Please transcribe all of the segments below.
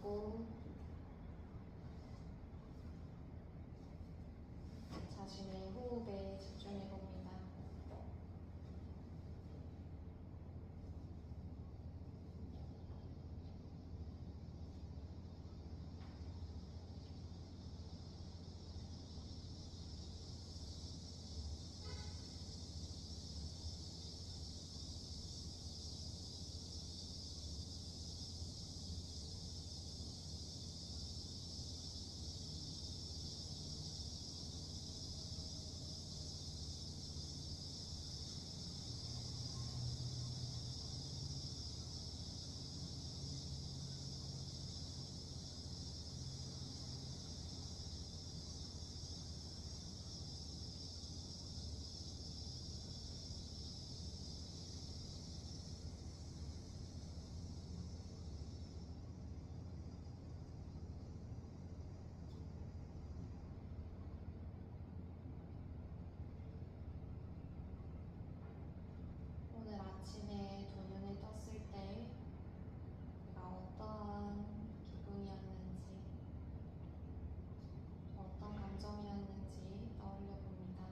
감고 자신의 호흡에 집중해 봅니다. 오늘 아침에 두 눈을 떴을 때 내가 어떠한 기분이었는지, 어떤 감정이었는지 떠올려 봅니다.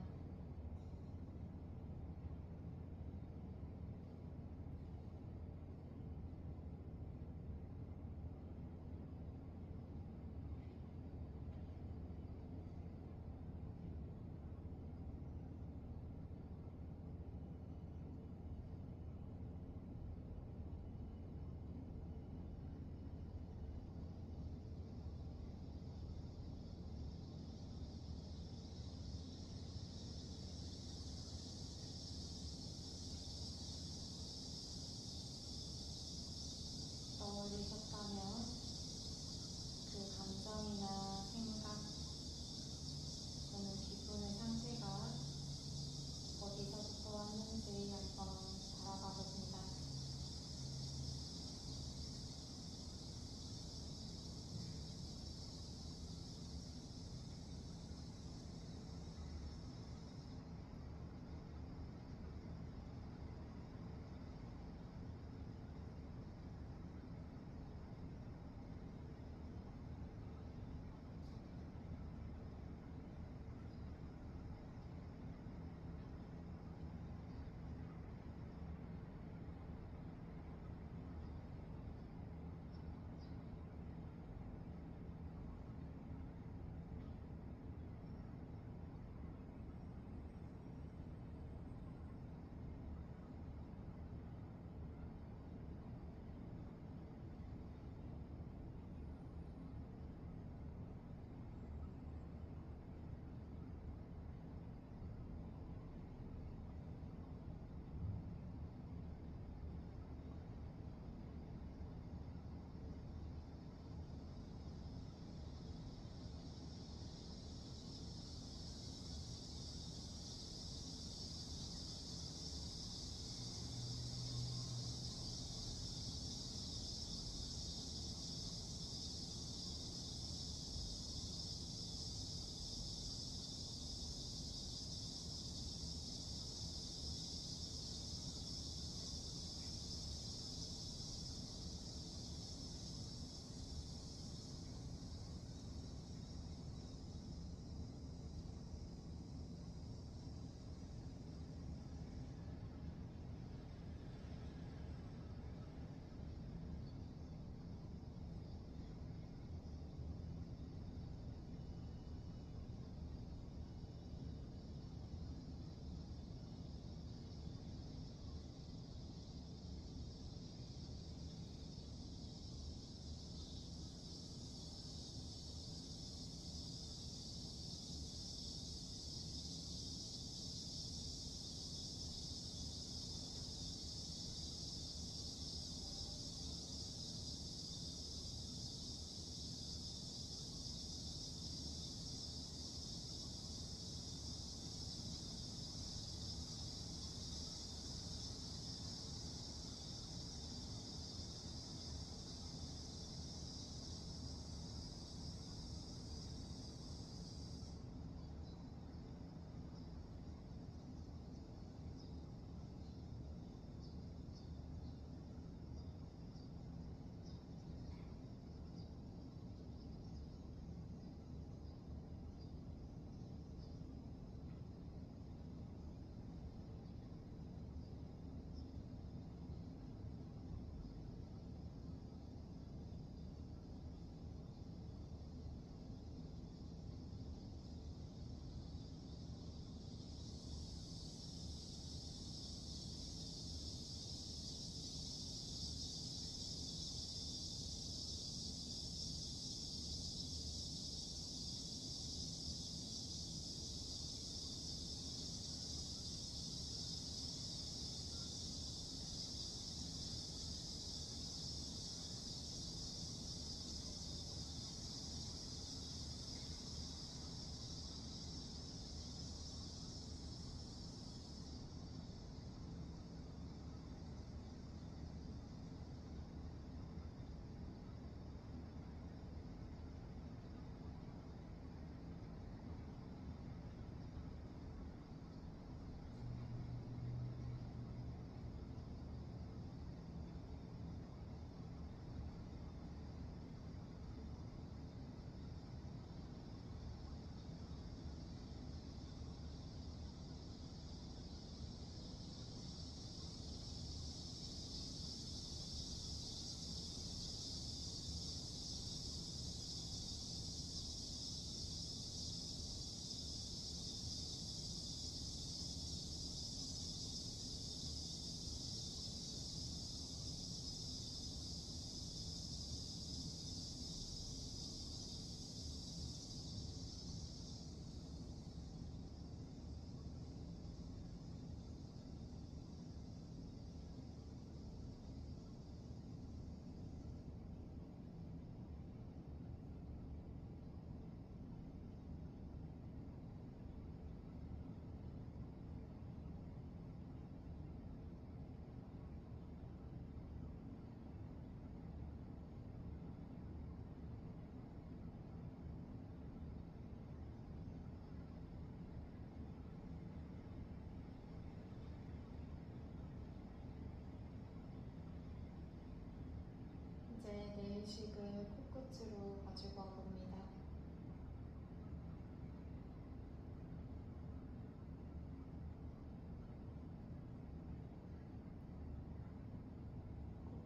의식을 코끝으로 가지고 와봅니다.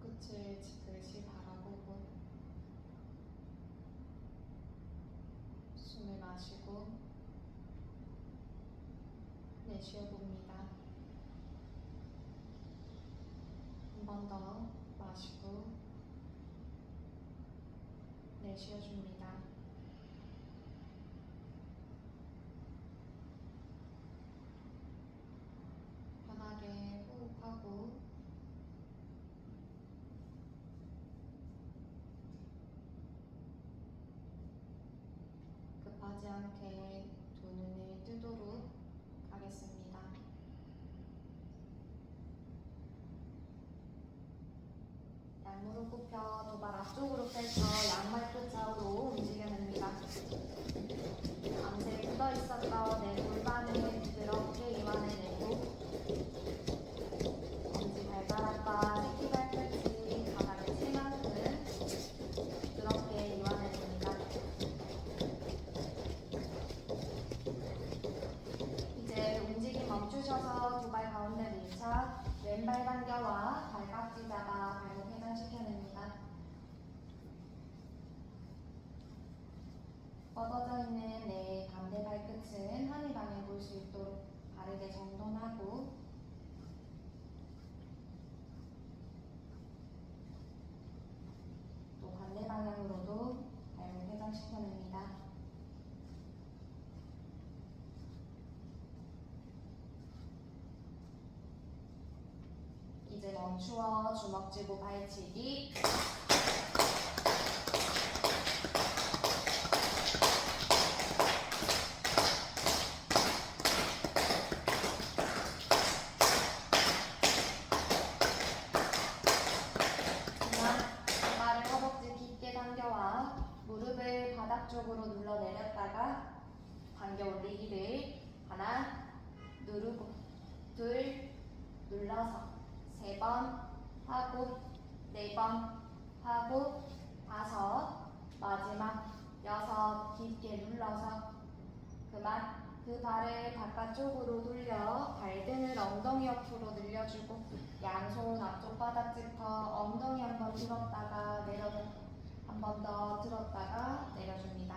코끝을 지그시 바라보고 숨을 마시고 내쉬어봅니다. 한 번 더 마시고 내쉬어줍니다. 편하게 호흡하고 급하지 않게 두 눈을 뜨도록 하겠습니다. 양무릎 굽혀 두 발 앞쪽으로 펼쳐 양말 끝 좌우로 움직여냅니다. 밤새 굳어 있었던 내 골반을 부드럽게 이완해내고 엄지 발가락과 새끼 발끝이 바닥에 칠 만큼 부드럽게 이완해줍니다. 이제 움직임 멈추셔서 두 발 가운데 밀착, 왼발 당겨와 발깍지 잡아 발목 회전시켜냅니다. 뻗어져 있는 내 반대 발끝은 하늘 방향 볼 수 있도록 바르게 정돈하고 또 반대 방향으로도 발목 회전시켜냅니다. 이제 멈추어 주먹 쥐고 발치기. 발을 허벅지 깊게 당겨와 무릎을 바닥 쪽으로 눌러 내렸다가 당겨 올리기를 하나, 누르고 둘, 눌러서 세 번 하고 네 번 하고 다섯, 마지막 여섯, 깊게 눌러서 그만. 그 발을 바깥쪽으로 돌려 발등을 엉덩이 옆으로 늘려주고 양손 앞쪽 바닥부터 엉덩이 한번 들었다가 내려놓고 한 번 더 들었다가 내려줍니다.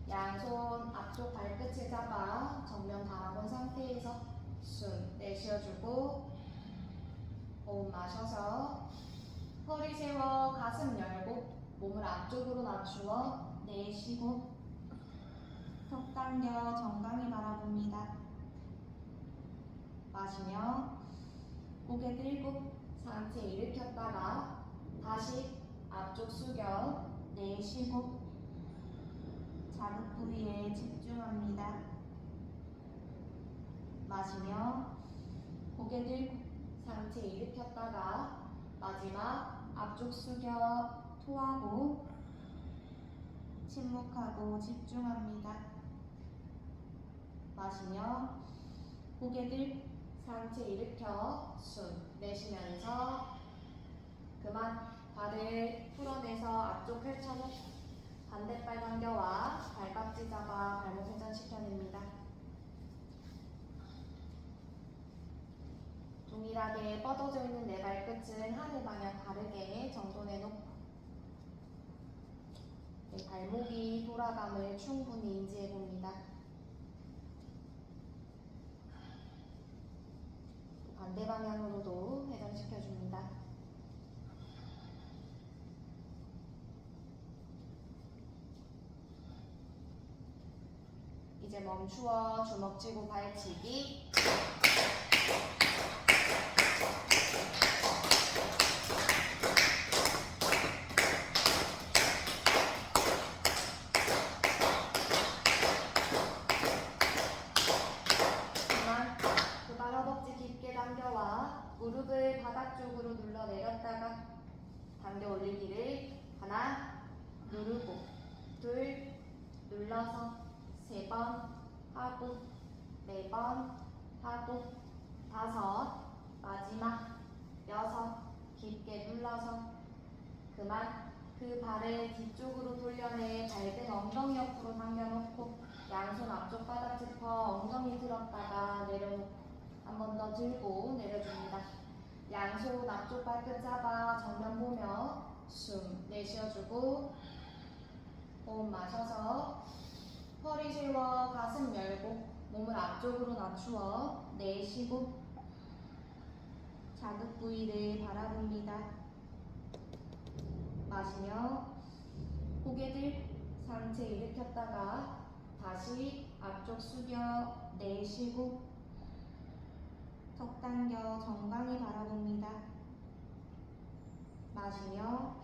양손 앞쪽 발끝을 잡아 정면 바라본 상태에서 숨 내쉬어주고 호흡 마셔서 허리 세워 가슴 열고 몸을 앞쪽으로 낮추어 내쉬고 턱 당겨 정강이 바라봅니다. 마시며 고개 들고 상체 일으켰다가 다시 앞쪽 숙여 내쉬고 자극 부위에 집중합니다. 마시며 고개 들고 상체 일으켰다가 마지막 앞쪽 숙여 토하고 침묵하고 집중합니다. 마시며 고개 들고 상체 일으켜 숨 내쉬면서 그만. 발을 풀어내서 앞쪽 펼쳐놓고 반대발 당겨와 발깍지 잡아 발목 회전시켜냅니다. 동일하게 뻗어져 있는 내 발끝은 하늘 방향 바르게 정돈해놓고 내 발목이 돌아감을 충분히 인지해봅니다. 반대 방향으로도 회전시켜줍니다. 이제 멈추어 주먹 쥐고 발치기. 그 발 허벅지 깊게 당겨와 무릎을 바닥 쪽으로 눌러 내렸다가 당겨 올리기를 하나, 누르고 둘, 눌러서 세 번 하고 네 번 하고 다섯, 마지막 여섯, 깊게 눌러서 그만. 그 발을 뒤쪽으로 돌려내 발등 엉덩이 옆으로 당겨놓고 양손 앞쪽 바닥 짚어 엉덩이 들었다가 내려놓고 한 번 더 들고 내려줍니다. 양손 앞쪽 발끝 잡아 정면 보며 숨 내쉬어주고 호흡 마셔서 허리 세워 가슴 열고 몸을 앞쪽으로 낮추어 내쉬고 자극 부위를 바라봅니다. 마시며 고개들 상체 일으켰다가 다시 앞쪽 숙여 내쉬고 턱 당겨 정강이 바라봅니다. 마시며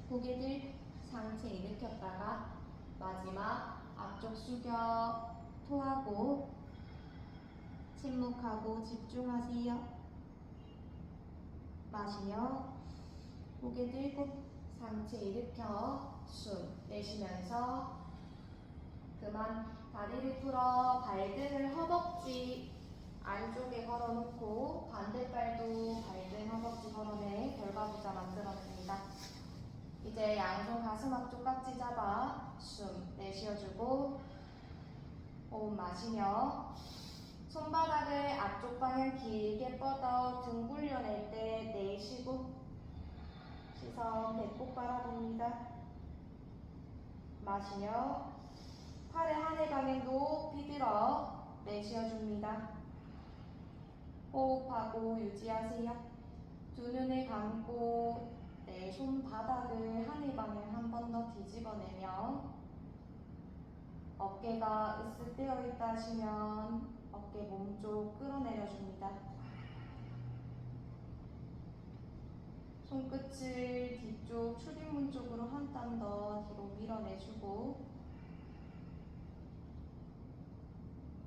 고개들 상체 일으켰다가 마지막 앞쪽 숙여 토하고 침묵하고 집중하세요. 마시며 고개 들고 상체 일으켜 숨 내쉬면서 그만 다리를 풀어 발등을 허벅지 안쪽에 걸어놓고 반대발도 발등 허벅지 걸어내 결과부자 만들어냅니다. 이제 양손 가슴 앞쪽 깍지 잡아 숨 내쉬어주고 호흡 마시며 손바닥을 앞쪽 방향 길게 뻗어 등 굴려낼 때 내쉬고 시선 배꼽 바라봅니다. 마시며 팔을 하늘 방향 높이 들어 내쉬어줍니다. 호흡하고 유지하세요. 두 눈을 감고 내 손바닥을 하늘 방향 한 번 더 뒤집어내며 어깨가 으쓱되어 있다 하시면 어깨 몸쪽 끌어내려줍니다. 손끝을 뒤쪽 출입문 쪽으로 한 땀 더 뒤로 밀어내주고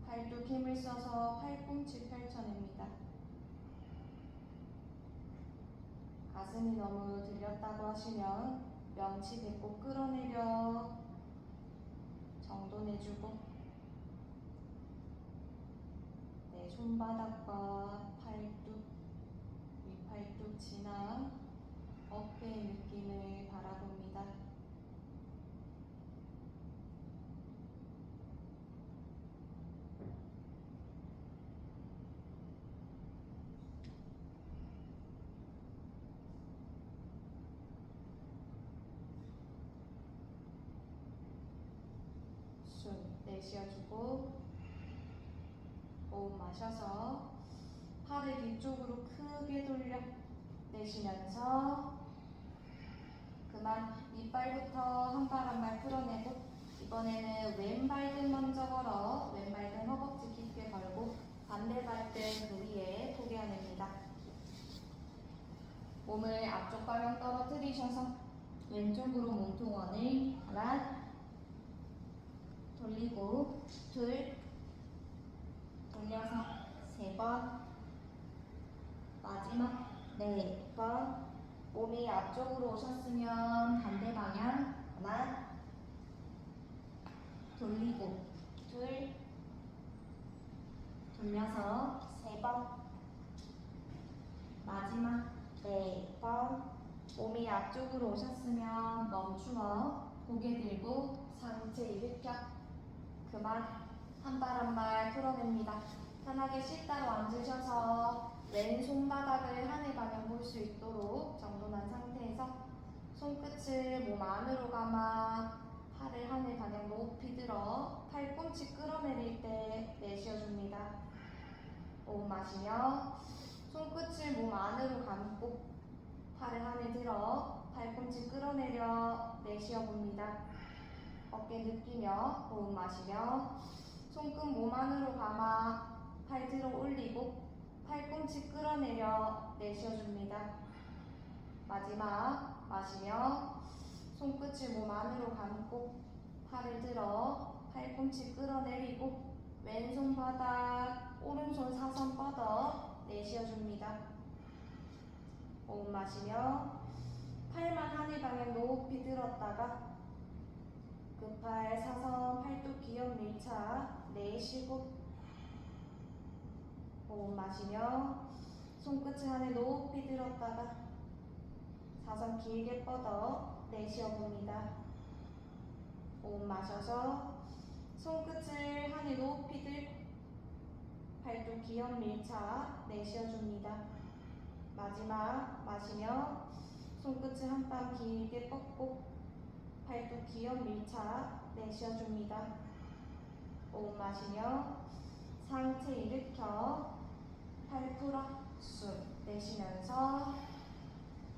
발도 힘을 써서 팔꿈치 펼쳐냅니다. 가슴이 너무 들렸다고 하시면 명치 배꼽 끌어내려 정도 내주고 내 손바닥과 팔뚝, 윗팔뚝 지나 어깨의 느낌을 바라봅니다. 숨 내쉬어주고 호흡 마셔서 팔을 뒤쪽으로 크게 돌려 내쉬면서 그만 밑발부터 한 발 한 발 풀어내고 이번에는 왼발 등 먼저 걸어 왼발 등 허벅지 깊게 걸고 반대 발등 그 위에 포개어냅니다. 몸을 앞쪽 방향 떨어뜨리셔서 왼쪽으로 몸통원을 하나 돌리고 둘 돌려서 세 번 마지막 네 번 몸이 앞쪽으로 오셨으면 반대 방향 하나 돌리고 둘 돌려서 세 번 마지막 네 번 몸이 앞쪽으로 오셨으면 멈추어 고개 들고 상체 일으켜 그만 한 발 한 발 풀어냅니다. 편하게 C자로 앉으셔서 왼손 바닥을 하늘 방향 볼 수 있도록 정돈한 상태에서 손끝을 몸 안으로 감아 팔을 하늘 방향 높이 들어 팔꿈치 끌어내릴 때 내쉬어줍니다. 호흡 마시며 손끝을 몸 안으로 감고 팔을 하늘 들어 팔꿈치 끌어내려 내쉬어봅니다. 어깨 느끼며 호흡 마시며 손끝 몸 안으로 감아 팔 들어 올리고 팔꿈치 끌어내려 내쉬어줍니다. 마지막 마시며 손끝을 몸 안으로 감고 팔을 들어 팔꿈치 끌어내리고 왼손 바닥 오른손 사선 뻗어 내쉬어줍니다. 호흡 마시며 팔만 하늘 방향 높이 들었다가 그 팔 사선 팔뚝 기역 밀착 내쉬고 호흡 마시며 손끝을 하늘 높이 들었다가 사선 길게 뻗어 내쉬어봅니다. 호흡 마셔서 손끝을 하늘 높이 들고 팔뚝 기업 밀착 내쉬어줍니다. 마지막 마시며 손끝을 한 땀 길게 뻗고 팔뚝 기업 밀착 내쉬어줍니다. 호흡 마시며 상체 일으켜 팔 풀어 숨 내쉬면서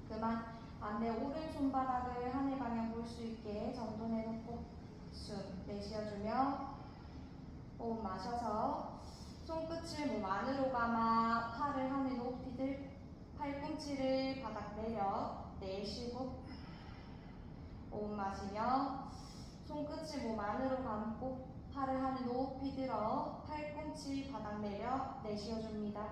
그만 반대 오른손바닥을 하늘 방향 볼 수 있게 정돈해놓고 숨 내쉬어주며 호흡 마셔서 손끝을 몸 안으로 감아 팔을 하늘 높이 들 팔꿈치를 바닥 내려 내쉬고 호흡 마시며 손끝을 몸 안으로 감고 팔을 하늘 높이 들어 팔꿈치 바닥 내려 내쉬어줍니다.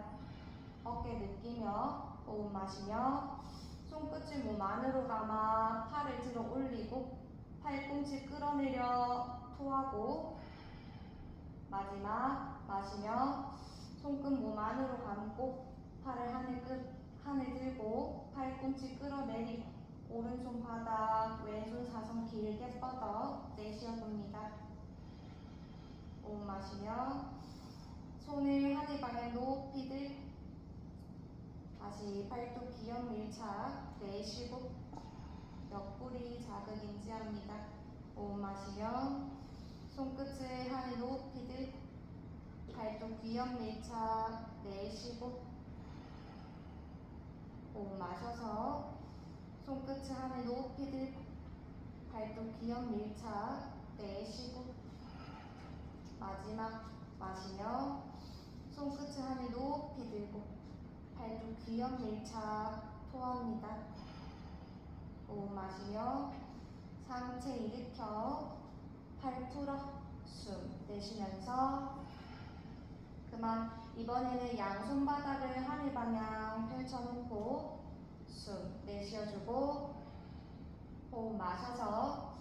어깨 느끼며 호흡 마시며 손끝을 몸 안으로 감아 팔을 들어 올리고 팔꿈치 끌어내려 토하고 마지막 마시며 손끝 몸 안으로 감고 팔을 하늘 들고 팔꿈치 끌어내리고 오른손 바닥 왼손 사선 길게 뻗어 내쉬어봅니다. 호흡 마시며 손을 하늘 방향 높이 들고 다시 팔뚝 기업 밀착 내쉬고 옆구리 자극 인지합니다. 호흡 마시며 손끝을 하늘 높이 들고 팔뚝 기업 밀착 내쉬고 호흡 마셔서 손끝을 하늘 높이 들고 팔뚝 기업 밀착 내쉬고 마지막 마시며 손끝을 하늘 높이 들고 팔뚝 기업 밀착 토합니다. 호흡 마시며 상체 일으켜 팔 풀어 숨 내쉬면서 그만 이번에는 양손바닥을 하늘 방향 펼쳐놓고 숨 내쉬어주고 호흡 마셔서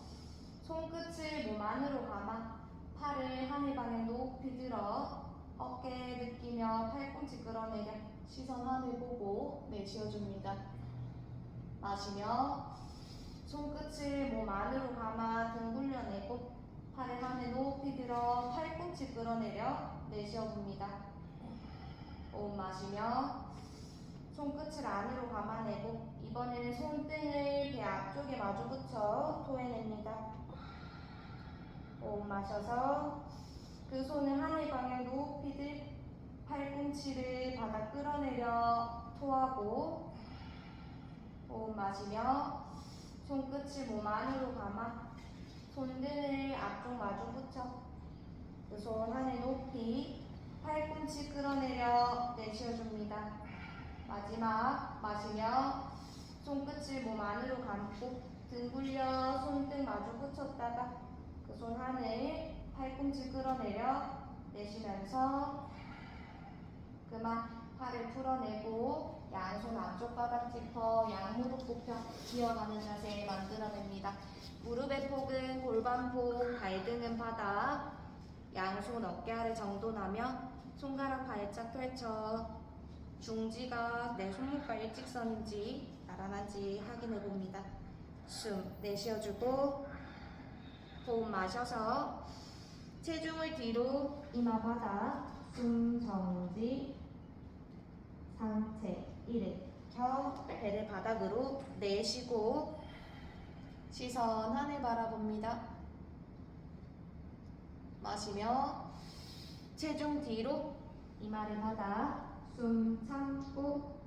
손끝을 몸 안으로 감아 팔을 하늘 방향 높이 들어 어깨 느끼며 팔꿈치 끌어내려 시선 하늘 보고 내쉬어줍니다. 마시며 손끝을 몸 안으로 감아 등 굴려내고 팔을 하늘 높이 들어 팔꿈치 끌어내려 내쉬어봅니다. 호흡 마시며 손끝을 안으로 감아내고 이번에는 손등을 배 앞쪽에 마주 붙여 토해냅니다. 호흡 마셔서 그 손을 하늘 방향 높이 들 팔꿈치를 바닥 끌어내려 토하고 호흡 마시며 손끝을 몸 안으로 감아 손등을 앞쪽 마주 붙여 그 손 하늘 높이 팔꿈치 끌어내려 내쉬어줍니다. 마지막 마시며 손끝을 몸 안으로 감고 등 굴려 손등 마주 붙였다가 그 손 하늘 팔꿈치 끌어내려 내쉬면서 그만 팔을 풀어내고 양손 앞쪽 바닥 짚어 양무릎 굽혀 기어가는 자세 만들어냅니다. 무릎의 폭은 골반폭, 발등은 바닥, 양손 어깨 아래 정돈하며 손가락 발짝 펼쳐 중지가 내 손목과 일직선인지 나란한지 확인해 봅니다. 숨 내쉬어주고 호흡 마셔서 체중을 뒤로 이마 바닥 숨 정지 상체 일으켜 배를 바닥으로 내쉬고 시선 하늘 바라봅니다. 마시며 체중 뒤로 이마를 바닥 숨 참고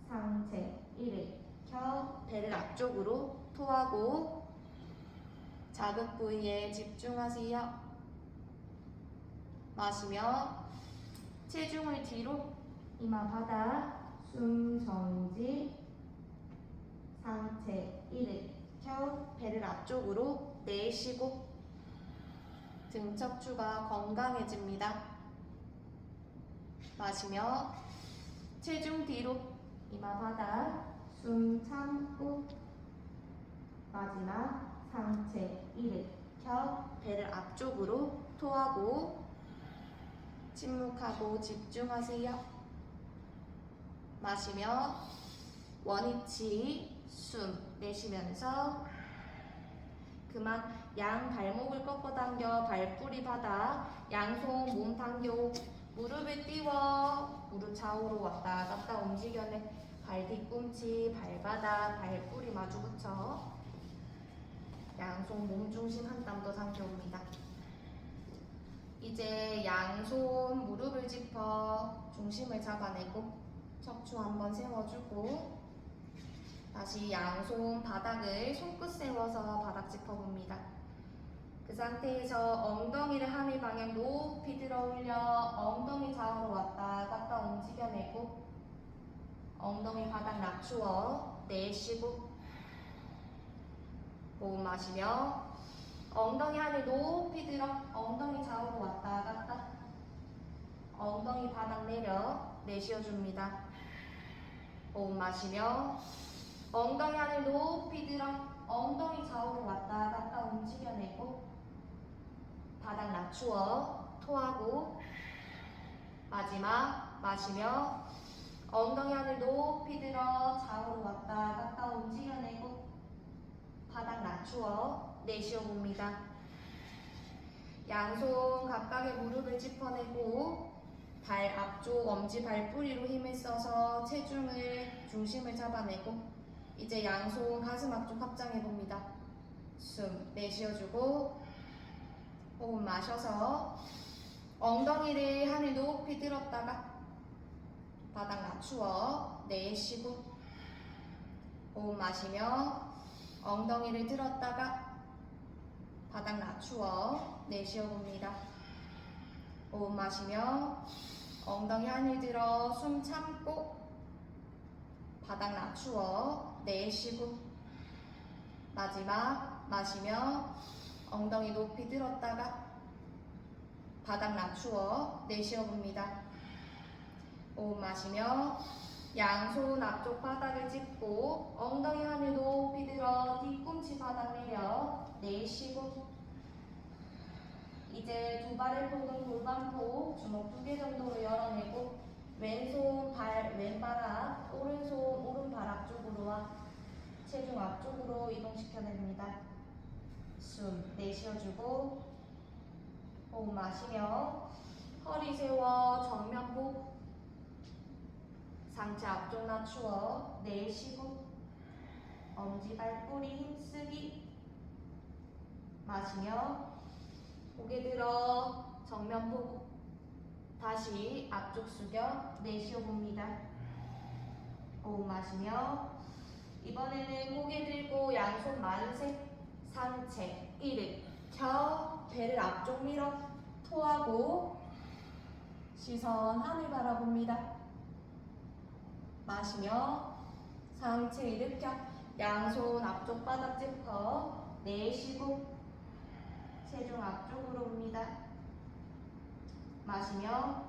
상체 일으켜 배를 앞쪽으로 토하고 자극 부위에 집중하세요. 마시며 체중을 뒤로 이마 바닥 숨 정지 상체 일으켜 배를 앞쪽으로 내쉬고 등 척추가 건강해집니다. 마시며 체중 뒤로 이마 바닥 숨 참고 마지막 상체 일으켜 배를 앞쪽으로 토하고 침묵하고 집중하세요. 마시며 원위치 숨 내쉬면서 그만. 양 발목을 꺾어 당겨 발뿌리 바닥. 양손 몸 당겨 무릎을 띄워 무릎 좌우로 왔다 갔다 움직여내. 발 뒤꿈치 발바닥 발뿌리 마주 붙여 양손 몸 중심 한 땀 더 당겨옵니다. 이제 양손 무릎을 짚어 중심을 잡아내고 척추 한번 세워주고 다시 양손 바닥을 손끝 세워서 바닥 짚어봅니다. 그 상태에서 엉덩이를 하늘 방향 높이 들어 올려 엉덩이 좌우로 왔다 갔다 움직여내고 엉덩이 바닥 낮추어 내쉬고 호흡 마시며 엉덩이 하늘 높이 들어 엉덩이 좌우로 왔다 갔다 엉덩이 바닥 내려 내쉬어줍니다. 호흡 마시며 엉덩이 하늘 높이 들어 엉덩이 좌우로 왔다 갔다 움직여내고 바닥 낮추어 토하고 마지막 마시며 엉덩이 하늘 높이 들어 좌우로 왔다 갔다 움직여내고 바닥 낮추어 내쉬어봅니다. 양손 각각의 무릎을 짚어내고 발 앞쪽 엄지 발뿌리로 힘을 써서 체중을 중심을 잡아내고 이제 양손 가슴 앞쪽 확장해봅니다. 숨 내쉬어주고 호흡 마셔서 엉덩이를 하늘 높이 들었다가 바닥 낮추어 내쉬고 호흡 마시며 엉덩이를 들었다가 바닥 낮추어 내쉬어봅니다. 호흡 마시며 엉덩이 하늘 들어 숨 참고 바닥 낮추어 내쉬고 마지막 마시며 엉덩이 높이 들었다가 바닥 낮추어 내쉬어봅니다. 호흡 마시며 양손 앞쪽 바닥을 짚고 엉덩이 하늘 높이 들어 뒤꿈치 바닥 내려 내쉬고 이제 두 발의 폭은 골반폭 주먹 2개 정도로 열어내고 왼손 왼발 앞 오른손 오른발 앞쪽으로와 체중 앞쪽으로 이동시켜냅니다. 숨 내쉬어주고 호흡 마시며 허리 세워 정면복 상체 앞쪽 낮추어 내쉬고 엄지발뿌리 힘쓰기 마시며 고개 들어 정면 보고 다시 앞쪽 숙여 내쉬어봅니다. 호흡 마시며 이번에는 고개 들고 양손 만세 상체 일으켜 배를 앞쪽 밀어 토하고 시선 하늘 바라봅니다. 마시며 상체 일으켜 양손 앞쪽 바닥 짚어 내쉬고 체중 앞쪽으로 옵니다. 마시며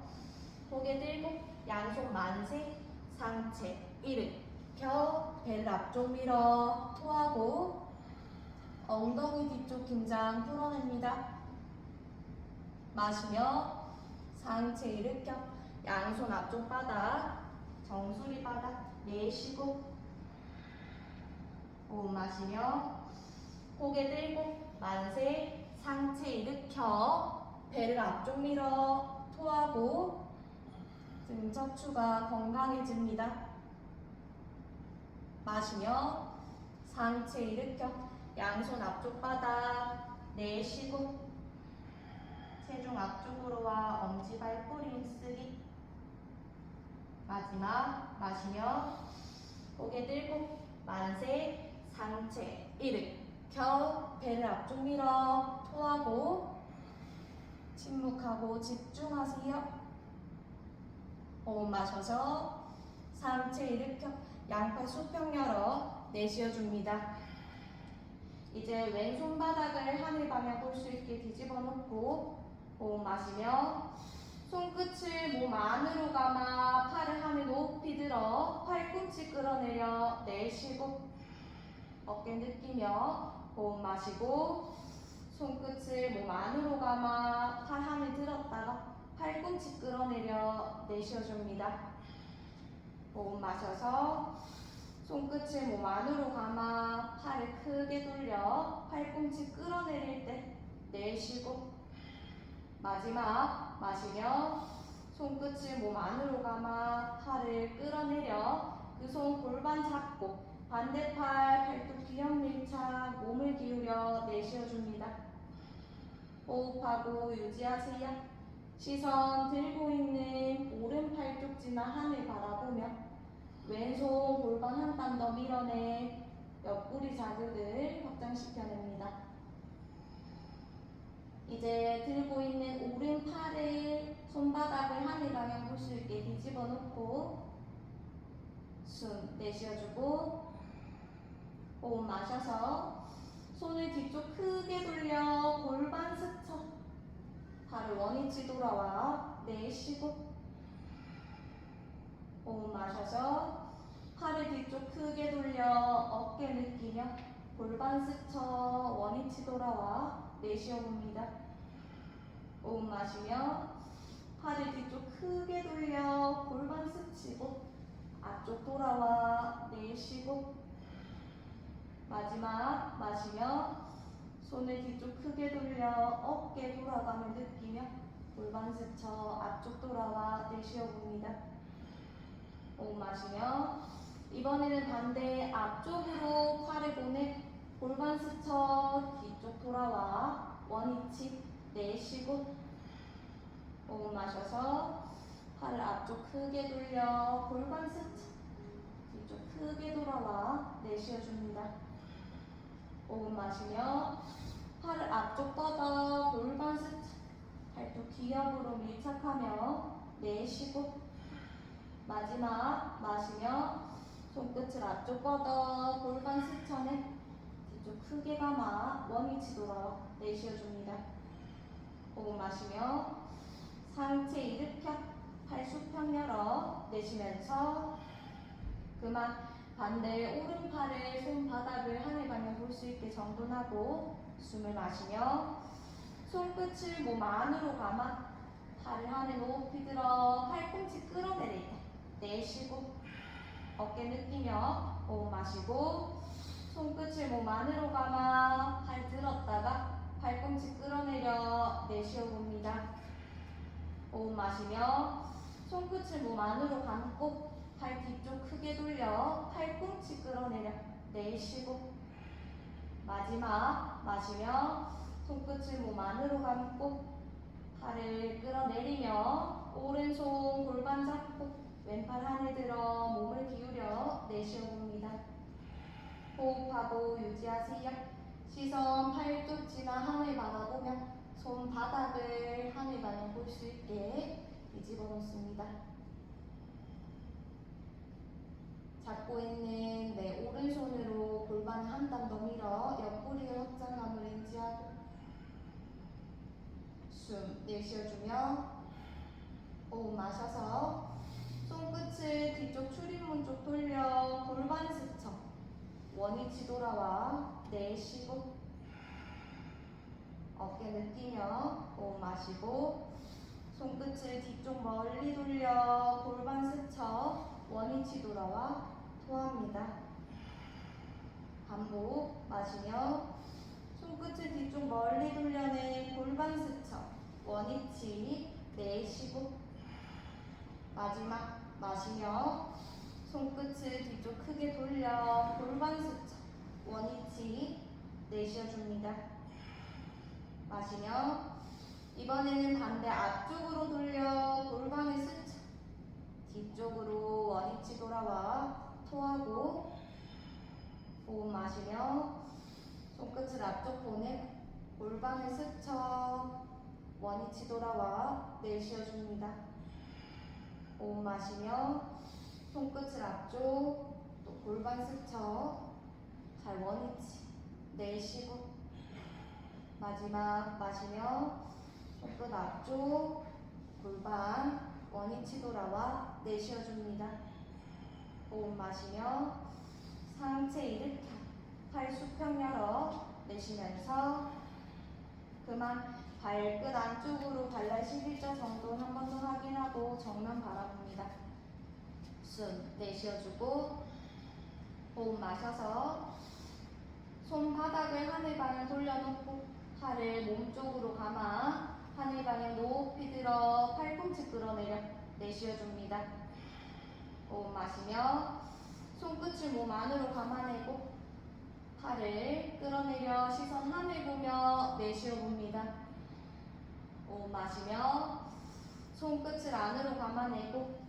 고개 들고 양손 만세 상체 일으켜 배를 앞쪽 밀어 토하고 엉덩이 뒤쪽 긴장 풀어냅니다. 마시며 상체 일으켜 양손 앞쪽 바닥 정수리 바닥 내쉬고 호흡 마시며 고개 들고 만세 상체 일으켜 배를 앞쪽 밀어 토하고 등 척추가 건강해집니다. 마시며 상체 일으켜 양손 앞쪽 바닥 내쉬고 체중 앞쪽으로 와 엄지발뿌리 힘쓰기 마지막 마시며 고개 들고 만세 상체 일으켜 배를 앞쪽 밀어 토하고 침묵하고 집중하세요. 호흡 마셔서 상체 일으켜 양팔 수평 열어 내쉬어줍니다. 이제 왼손 바닥을 하늘 방향 볼 수 있게 뒤집어 놓고 호흡 마시며 손끝을 몸 안으로 감아 팔을 하늘 높이 들어 팔꿈치 끌어내려 내쉬고 어깨 느끼며 호흡 마시고 손끝을 몸 안으로 감아 팔 하늘 들었다가 팔꿈치 끌어내려 내쉬어줍니다. 호흡 마셔서 손끝을 몸 안으로 감아 팔을 크게 돌려 팔꿈치 끌어내릴 때 내쉬고 마지막 마시며 손끝을 몸 안으로 감아 팔을 끌어내려 그 손 골반 잡고 반대팔 팔뚝 뒤옆 밀착 몸을 기울여 내쉬어줍니다. 호흡하고 유지하세요. 시선 들고 있는 오른 팔뚝지나 하늘 바라보며 왼손 골반 한 땀 더 밀어내 옆구리 자극을 확장시켜냅니다. 이제 들고 있는 오른팔을 손바닥을 하늘 방향 볼 수 있게 뒤집어 놓고 숨 내쉬어주고 호흡 마셔서 손을 뒤쪽 크게 돌려 골반 스쳐 발을 원위치 돌아와 내쉬고 호흡 마셔서 팔을 뒤쪽 크게 돌려 어깨 느끼며 골반 스쳐 원위치 돌아와 내쉬어봅니다. 호흡 마시며 팔을 뒤쪽 크게 돌려 골반 스치고 앞쪽 돌아와 내쉬고 마지막 마시며 손을 뒤쪽 크게 돌려 어깨 돌아감을 느끼며 골반 스쳐 앞쪽 돌아와 내쉬어봅니다. 호흡 마시며 이번에는 반대 앞쪽으로 팔을 보내 골반 스쳐 뒤쪽 돌아와 원위치 내쉬고 호흡 마셔서 팔을 앞쪽 크게 돌려 골반 스쳐 뒤쪽 크게 돌아와 내쉬어줍니다. 호흡 마시며 팔을 앞쪽 뻗어 골반 스쳐 팔뚝 뒤옆으로 밀착하며 내쉬고 마지막 마시며 손끝을 앞쪽 뻗어 골반 스쳐내 뒤쪽 크게 감아 원위치 돌아와 내쉬어줍니다. 호흡 마시며 상체 일으켜 팔 수평 열어 내쉬면서 그만 반대 오른팔을 손바닥을 하늘 방향 볼 수 있게 정돈하고 숨을 마시며 손끝을 몸 안으로 감아 팔을 하늘 높이 들어 팔꿈치 끌어내릴 때 내쉬고 어깨 느끼며 호흡 마시고 손끝을 몸 안으로 감아 팔 들었다가 팔꿈치 끌어내려 내쉬어봅니다. 호흡 마시며 손끝을 몸 안으로 감고 팔 뒤쪽 크게 돌려 팔꿈치 끌어내려 내쉬고 마지막 마시며 손끝을 몸 안으로 감고 팔을 끌어내리며 오른손 골반 잡고 왼팔 하늘 들어 몸을 기울여 내쉬어봅니다. 호흡하고 유지하세요. 시선 팔뚝지나 하늘 바라보며 손바닥을 하늘 방향 볼 수 있게 뒤집어 놓습니다. 잡고 있는 내 오른손으로 골반을 한 땀 더 밀어 옆구리의 확장감을 인지하고 숨 내쉬어주며 호흡 마셔서 손끝을 뒤쪽 출입문 쪽 돌려 골반 스쳐 원위치 돌아와 내쉬고 어깨 느끼며 호흡 마시고 손끝을 뒤쪽 멀리 돌려 골반 스쳐 원위치 돌아와 토합니다. 반복 마시며 손끝을 뒤쪽 멀리 돌려내 골반 스쳐 원위치 내쉬고 마지막 마시며 손끝을 뒤쪽 크게 돌려 골반 스쳐 원위치 내쉬어줍니다. 마시며 이번에는 반대 앞쪽으로 돌려 골반을 스쳐 뒤쪽으로 원위치 돌아와 토하고 호흡 마시며 손끝을 앞쪽 보내 골반을 스쳐 원위치 돌아와 내쉬어줍니다. 호흡 마시며 손끝을 앞쪽 또 골반 스쳐 잘 원위치 내쉬고 마지막 마시며 손끝 앞쪽 골반 원위치 돌아와 내쉬어줍니다. 호흡 마시며 상체 일으켜 팔 수평 열어 내쉬면서 그만 발끝 안쪽으로 발날 11자 정도 한 번 더 확인하고 정면 바라봅니다. 숨 내쉬어주고 호흡 마셔서 손바닥을 하늘 방향 돌려놓고 팔을 몸쪽으로 감아 하늘 방향 높이 들어 팔꿈치 끌어내려 내쉬어줍니다. 호흡 마시며 손끝을 몸 안으로 감아내고 팔을 끌어내려 시선 하늘 보며 내쉬어봅니다. 호흡 마시며 손끝을 안으로 감아내고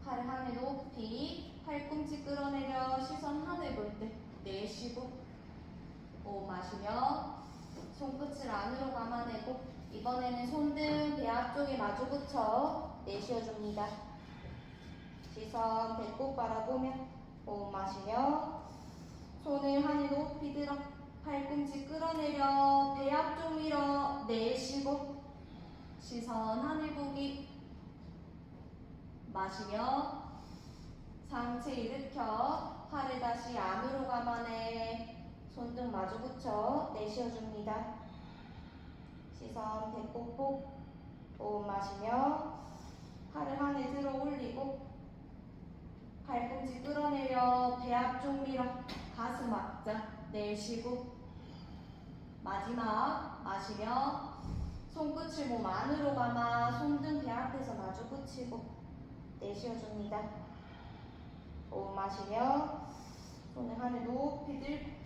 팔을 하늘 높이 팔꿈치 끌어내려 시선 하늘 볼 때 내쉬고 호흡 마시며 손끝을 안으로 감아내고 이번에는 손등 배 앞쪽에 마주 붙여 내쉬어줍니다. 시선 배꼽 바라보며 호흡 마시며 손을 하늘 높이 들어 팔꿈치 끌어내려 배 앞쪽 밀어 내쉬고 시선 하늘 보기 마시며 상체 일으켜 팔을 다시 안으로 감아내 손등 마주 붙여 내쉬어줍니다. 시선 배꼽 복 호흡 마시며 팔을 하늘 들어 올리고 팔꿈치 끌어내려 배 앞쪽 밀어 가슴 앞자 내쉬고 마지막 마시며 손끝을 몸 안으로 감아 손등 배 앞에서 마주 붙이고 내쉬어줍니다. 호흡 마시며 손을 하늘 높이 들고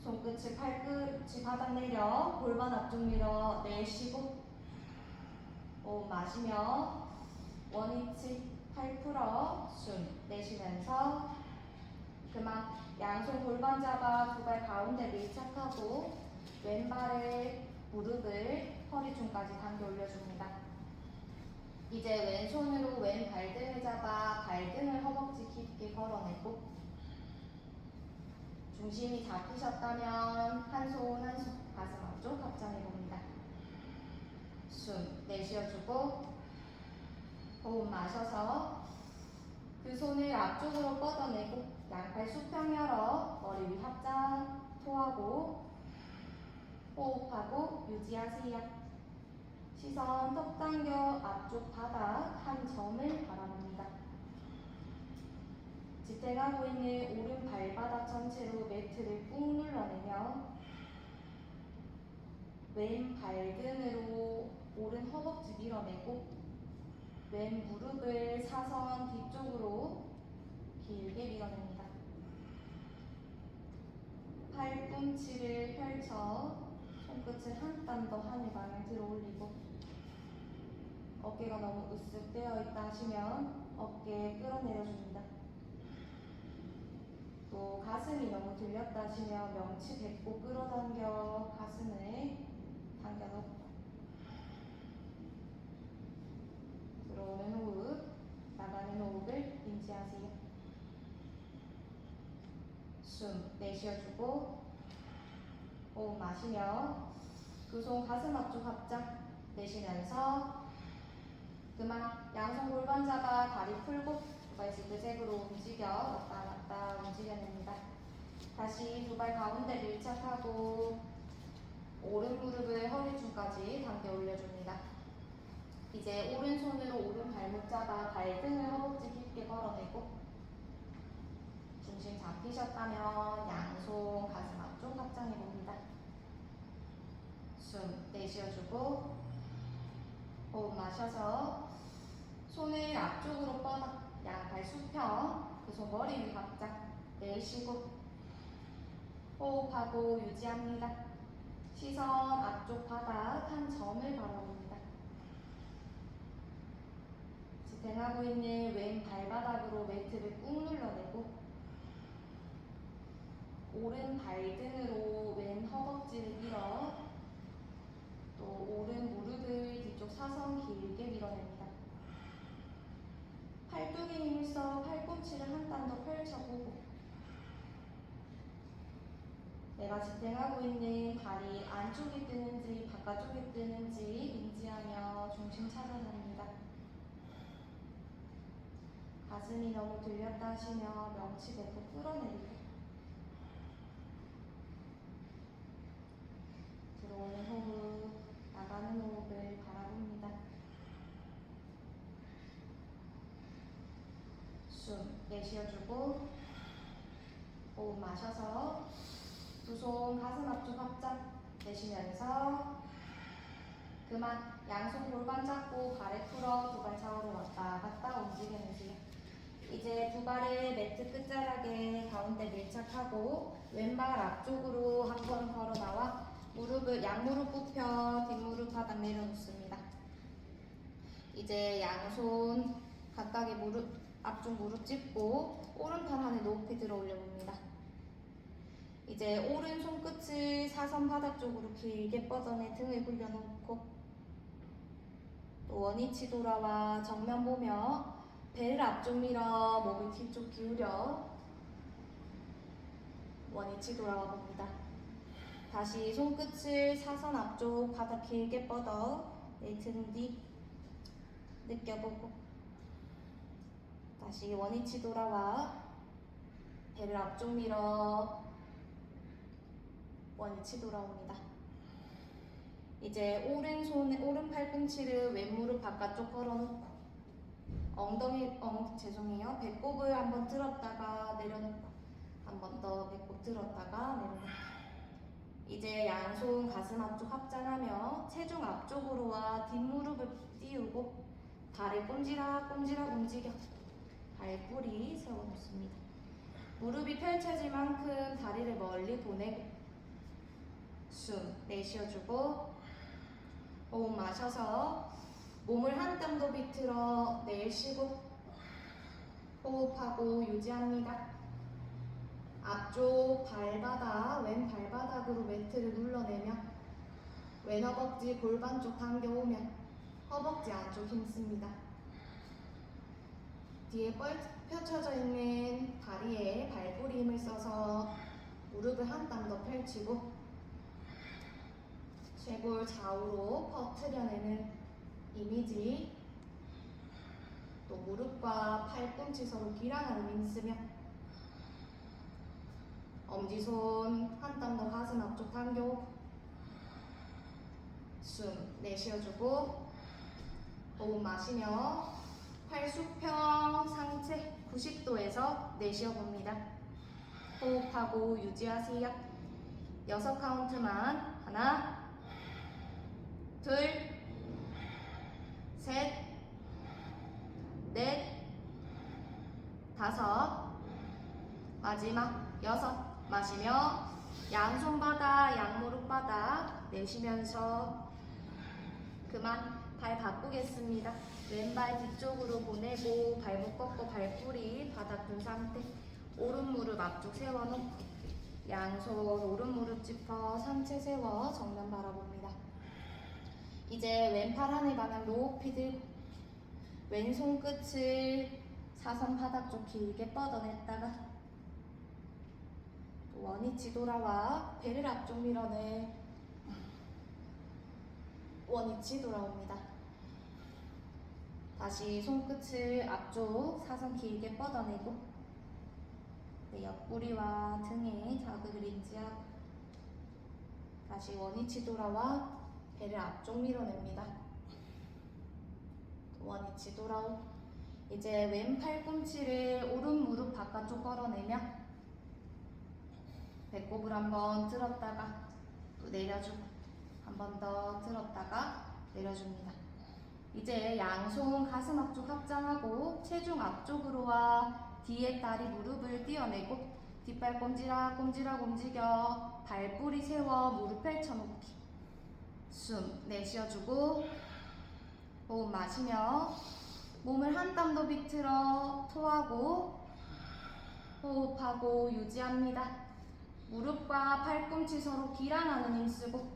손끝을 팔꿈치 바닥 내려 골반 앞쪽 밀어 내쉬고 호흡 마시며 원위치 팔 풀어 숨 내쉬면서 그만 양손 골반 잡아 두 발 가운데 밀착하고 왼발을 무릎을 허리춤까지 당겨 올려줍니다. 이제 왼손으로 왼 발등을 잡아 발등을 허벅지 깊게 걸어내고 중심이 잡히셨다면 한 손 한 손 가슴 앞쪽 합장해봅니다. 숨 내쉬어주고 호흡 마셔서 그 손을 앞쪽으로 뻗어내고 양팔 수평 열어 머리 위 합장 토하고 호흡하고 유지하세요. 시선 턱 당겨 앞쪽 바닥 한 점을 바라봅니다. 지탱하고 있는 오른 발바닥 전체로 매트를 꾹 눌러내며 왼 발등으로 오른 허벅지 밀어내고 왼 무릎을 사선 뒤쪽으로 길게 밀어냅니다. 팔꿈치를 펼쳐 손끝을 한 땀 더 하늘 방향 들어 올리고 어깨가 너무 으쓱 되어 있다 하시면 어깨 끌어내려줍니다. 또 가슴이 너무 들렸다 하시면 명치 배꼽 끌어당겨 가슴을 당겨놓고 들어오는 호흡, 나가는 호흡을 인지하세요. 숨 내쉬어주고 호흡 마시며 두 손 가슴 앞쪽 합장 내쉬면서 그만 양손 골반 잡아 다리 풀고 두 발 지그재그로 움직여 왔다 갔다 움직여냅니다. 다시 두 발 가운데 밀착하고 오른 무릎을 허리춤까지 당겨 올려줍니다. 이제 오른손으로 오른 발목 잡아 발등을 허벅지 깊게 걸어내고 중심 잡히셨다면 양손 가슴 앞쪽 합장해봅니다. 숨 내쉬어주고 호흡 마셔서 손을 앞쪽으로 뻗어 양발 수평 그 손 머리 위 합장 내쉬고 호흡하고 유지합니다. 시선 앞쪽 바닥 한 점을 바라봅니다. 지탱하고 있는 왼 발바닥으로 매트를 꾹 눌러내고 오른 발등으로 왼 허벅지를 밀어 또 오른 무릎을 뒤쪽 사선 길게 밀어냅니다. 팔뚝에 힘을 써 팔꿈치를 한 땀 더 펼쳐보고 내가 지탱하고 있는 다리 안쪽이 뜨는지 바깥쪽이 뜨는지 인지하며 중심 찾아냅니다. 가슴이 너무 들렸다 하시며 명치 배꼽 끌어내리고 들어오는 호흡, 나가는 호흡을 바라봅니다. 숨 내쉬어주고 호흡 마셔서 두 손 가슴 앞쪽 확장 내쉬면서 그만. 양손 골반 잡고 발에 풀어 두 발 좌우로 왔다 갔다 움직여주세요. 이제 두 발을 매트 끝자락에 가운데 밀착하고 왼발 앞쪽으로 한 걸음 걸어 나와 무릎을 양무릎 굽혀 뒷무릎 바닥 내려놓습니다. 이제 양손 각각의 무릎 앞쪽 무릎 짚고 오른팔 안에 높이 들어 올려봅니다. 이제 오른손 끝을 사선 바닥 쪽으로 길게 뻗어내 등을 굴려놓고 또 원위치 돌아와 정면 보며 배를 앞쪽 밀어 목을 뒤쪽 기울여 원위치 돌아와 봅니다. 다시 손끝을 사선 앞쪽 바닥 길게 뻗어 내 등 뒤 느껴보고 다시 원위치 돌아와 배를 앞쪽 밀어 원위치 돌아옵니다. 이제 오른 팔꿈치를 왼무릎 바깥쪽 걸어놓고 배꼽을 한번 들었다가 내려놓고 한 번 더 배꼽 들었다가 내려놓고 이제 양손 가슴 앞쪽 확장하며 체중 앞쪽으로와 뒷무릎을 띄우고 발을 꼼지락꼼지락 움직여 발뿌리 세워놓습니다. 무릎이 펼쳐질 만큼 다리를 멀리 보내고 숨 내쉬어주고 호흡 마셔서 몸을 한 땀 더 비틀어 내쉬고 호흡하고 유지합니다. 앞쪽 발바닥, 왼 발바닥으로 매트를 눌러내며 왼 허벅지 골반 쪽 당겨오면 허벅지 안쪽 힘씁니다. 뒤에 펼쳐져 있는 다리에 발뿌리 힘을 써서 무릎을 한 땀 더 펼치고 쇄골 좌우로 퍼트려내는 이미지, 또 무릎과 팔꿈치 서로 기랑하는 힘쓰며 엄지손 한 땀 더 가슴 앞쪽 당겨오고 숨 내쉬어주고 호흡 마시며 팔수평 상체 90도에서 내쉬어봅니다. 호흡하고 유지하세요. 6카운트만. 하나, 둘, 셋, 넷, 다섯, 마지막 6. 마시며 양손 바닥, 양무릎 바닥 내쉬면서 그만. 발 바꾸겠습니다. 왼발 뒤쪽으로 보내고 발목 꺾고 발뿌리 바닥 둔 상태. 오른 무릎 앞쪽 세워놓고 양손 오른 무릎 짚어 상체 세워 정면 바라봅니다. 이제 왼팔 하늘 방향 높이 들고 왼손 끝을 사선 바닥 쪽 길게 뻗어냈다가 원위치 돌아와 배를 앞쪽 밀어내 원위치 돌아옵니다. 다시 손끝을 앞쪽 사선 길게 뻗어내고 내 옆구리와 등에 자극을 인지하고 다시 원위치 돌아와 배를 앞쪽 밀어냅니다. 원위치 돌아오고 이제 왼 팔꿈치를 오른 무릎 바깥쪽 걸어내며 배꼽을 한번 들었다가 또 내려주고 한 번 더 들었다가 내려줍니다. 이제 양손 가슴 앞쪽 확장하고 체중 앞쪽으로와 뒤에 다리 무릎을 띄어내고 뒷발 꼼지락꼼지락 움직여 발뿌리 세워 무릎 펼쳐놓기. 숨 내쉬어주고 호흡 마시며 몸을 한 땀 더 비틀어 토하고 호흡하고 유지합니다. 무릎과 팔꿈치 서로 기란하는 힘쓰고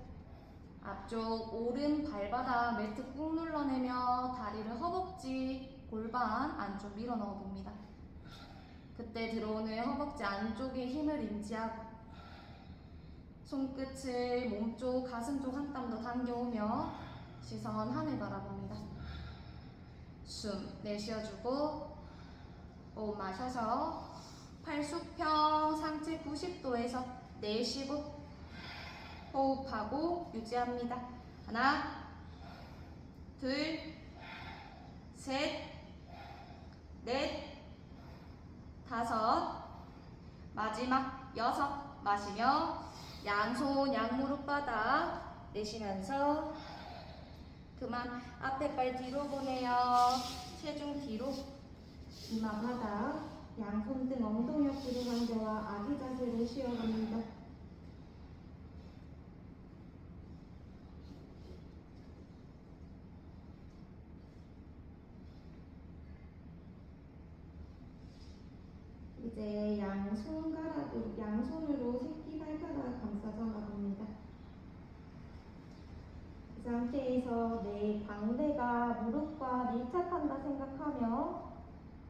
앞쪽 오른 발바닥 매트 꾹 눌러내며 다리를 허벅지 골반 안쪽 밀어 넣어봅니다. 그때 들어오는 허벅지 안쪽에 힘을 인지하고 손끝을 몸쪽 가슴 쪽 한 땀 더 당겨오며 시선 하늘 바라봅니다. 숨 내쉬어주고 호흡 마셔서 팔 수평 상체 90도에서 내쉬고 호흡하고 유지합니다. 하나, 둘, 셋, 넷, 다섯, 마지막 6. 마시며 양손 양무릎 바닥 내쉬면서 그만 앞에 발 뒤로 보내요. 체중 뒤로. 이마 바닥 양손 등 엉덩이 옆으로 당겨와 아기 자세로 쉬어갑니다. 이제 양손으로 새끼발가락 감싸 잡아봅니다. 이 상태에서 내 광대가 무릎과 밀착한다 생각하며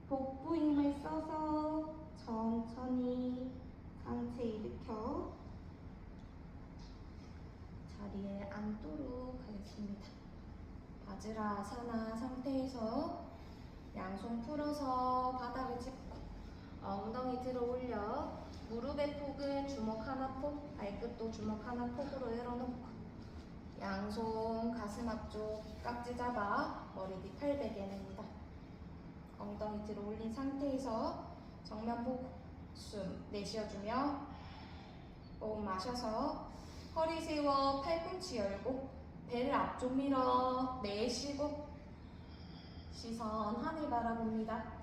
복부 힘을 써서 천천히 상체 일으켜 자리에 앉도록 하겠습니다. 바즈라아사나 상태에서 양손 풀어서 바닥을 짚고 엉덩이 들어 올려 무릎의 폭은 주먹 하나 폭, 발끝도 주먹 하나 폭으로 열어놓고 양손 가슴 앞쪽 깍지 잡아 머리 뒤 팔베개 냅니다. 엉덩이 들어 올린 상태에서 정면 보고 숨 내쉬어주며 호흡 마셔서 허리 세워 팔꿈치 열고 배를 앞쪽 밀어 내쉬고 시선 하늘 바라봅니다.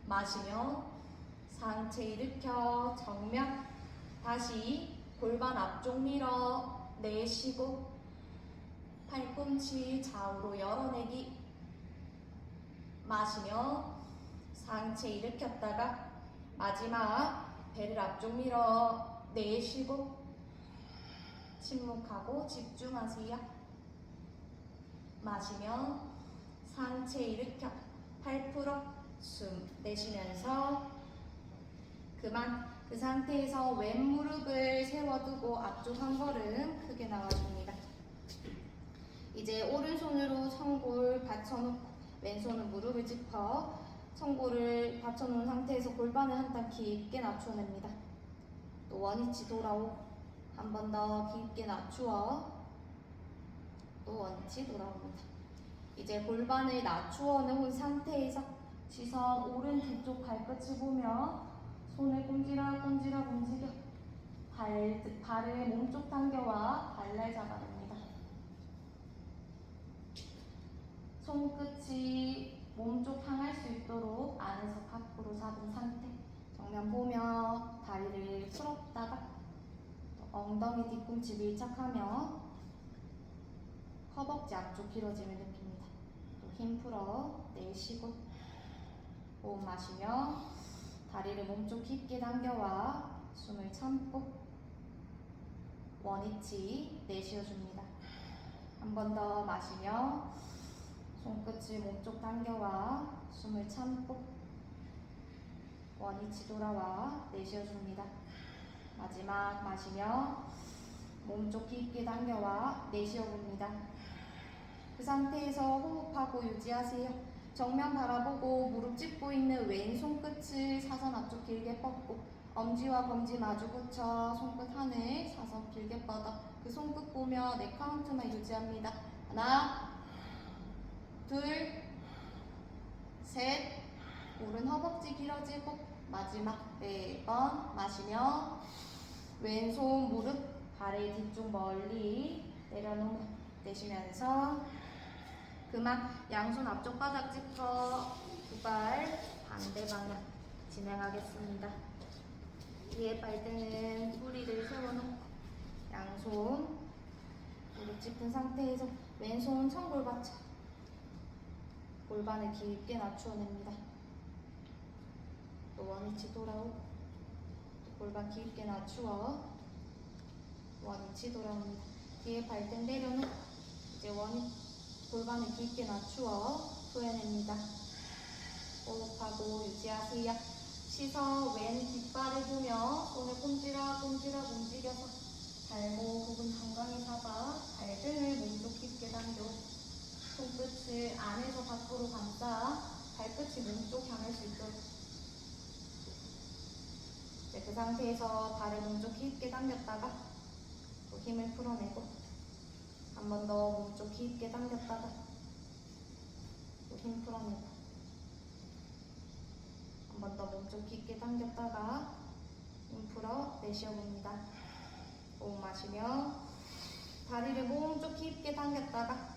마시며 상체 일으켜 정면 다시 골반 앞쪽 밀어 내쉬고 팔꿈치 좌우로 열어내기. 마시며 상체 일으켰다가 마지막 배를 앞쪽 밀어 내쉬고 침묵하고 집중하세요. 마시며 상체 일으켜 팔 풀어 숨 내쉬면서 그만 그 상태에서 왼 무릎을 세워두고 앞쪽 한 걸음 크게 나와줍니다. 이제 오른손으로 청골 받쳐놓고 왼손은 무릎을 짚어 청골을 받쳐놓은 상태에서 골반을 한 땀 깊게 낮춰냅니다. 또 원위치 돌아오고 한 번 더 깊게 낮추어 또 원위치 돌아옵니다. 이제 골반을 낮추어 놓은 상태에서 시선 오른 뒤쪽 발끝을 보며 손을 꼼지락꼼지락 움직여 발을 몸쪽 당겨와 발날 잡아냅니다. 손끝이 몸쪽 향할 수 있도록 안에서 밖으로 잡은 상태. 정면 보며 다리를 풀었다가 엉덩이 뒤꿈치 밀착하며 허벅지 앞쪽 길어짐을 느낍니다. 또 힘 풀어 내쉬고 호흡 마시며 다리를 몸쪽 깊게 당겨와 숨을 참고 원위치 내쉬어줍니다. 한 번 더 마시며 손끝을 몸쪽 당겨와 숨을 참고 원위치 돌아와 내쉬어줍니다. 마지막 마시며 몸쪽 깊게 당겨와 내쉬어봅니다. 그 상태에서 호흡하고 유지하세요. 정면 바라보고 무릎 짚고 있는 왼손 끝을 사선 앞쪽 길게 뻗고 엄지와 검지 마주 붙여 손끝 하늘 사선 길게 뻗어 그 손끝 보며 네 카운트만 유지합니다. 하나, 둘, 셋. 오른 허벅지 길어지고 마지막 4번 마시며 왼손 무릎 발의 뒤쪽 멀리 내려놓고 내쉬면서 그만 양손 앞쪽 바닥 짚어 두 발 반대 방향 진행하겠습니다. 위에 발등은 뿌리를 세워놓고 양손 무릎 짚은 상태에서 왼손 청골 받쳐 골반을 깊게 낮추어냅니다. 또 원위치 돌아오고 또 골반 깊게 낮추어 원위치 돌아옵니다. 뒤에 발등 내려놓고 이제 골반을 깊게 낮추어 토해냅니다. 호흡하고 유지하세요. 시선 왼 뒷발을 보며 손을 꼼지락꼼지락 움직여서 발목 부분 정강이 잡아 발등을 몸쪽 깊게 당겨 손끝을 안에서 밖으로 감싸 발끝이 몸쪽 향할 수 있도록 이제 그 상태에서 발을 몸쪽 깊게 당겼다가 또 힘을 풀어내고 한 번 더 몸쪽 깊게 당겼다가 또 힘 풀어내고 한 번 더 몸쪽 깊게 당겼다가 힘 풀어 내쉬어봅니다. 호흡 마시며 다리를 몸쪽 깊게 당겼다가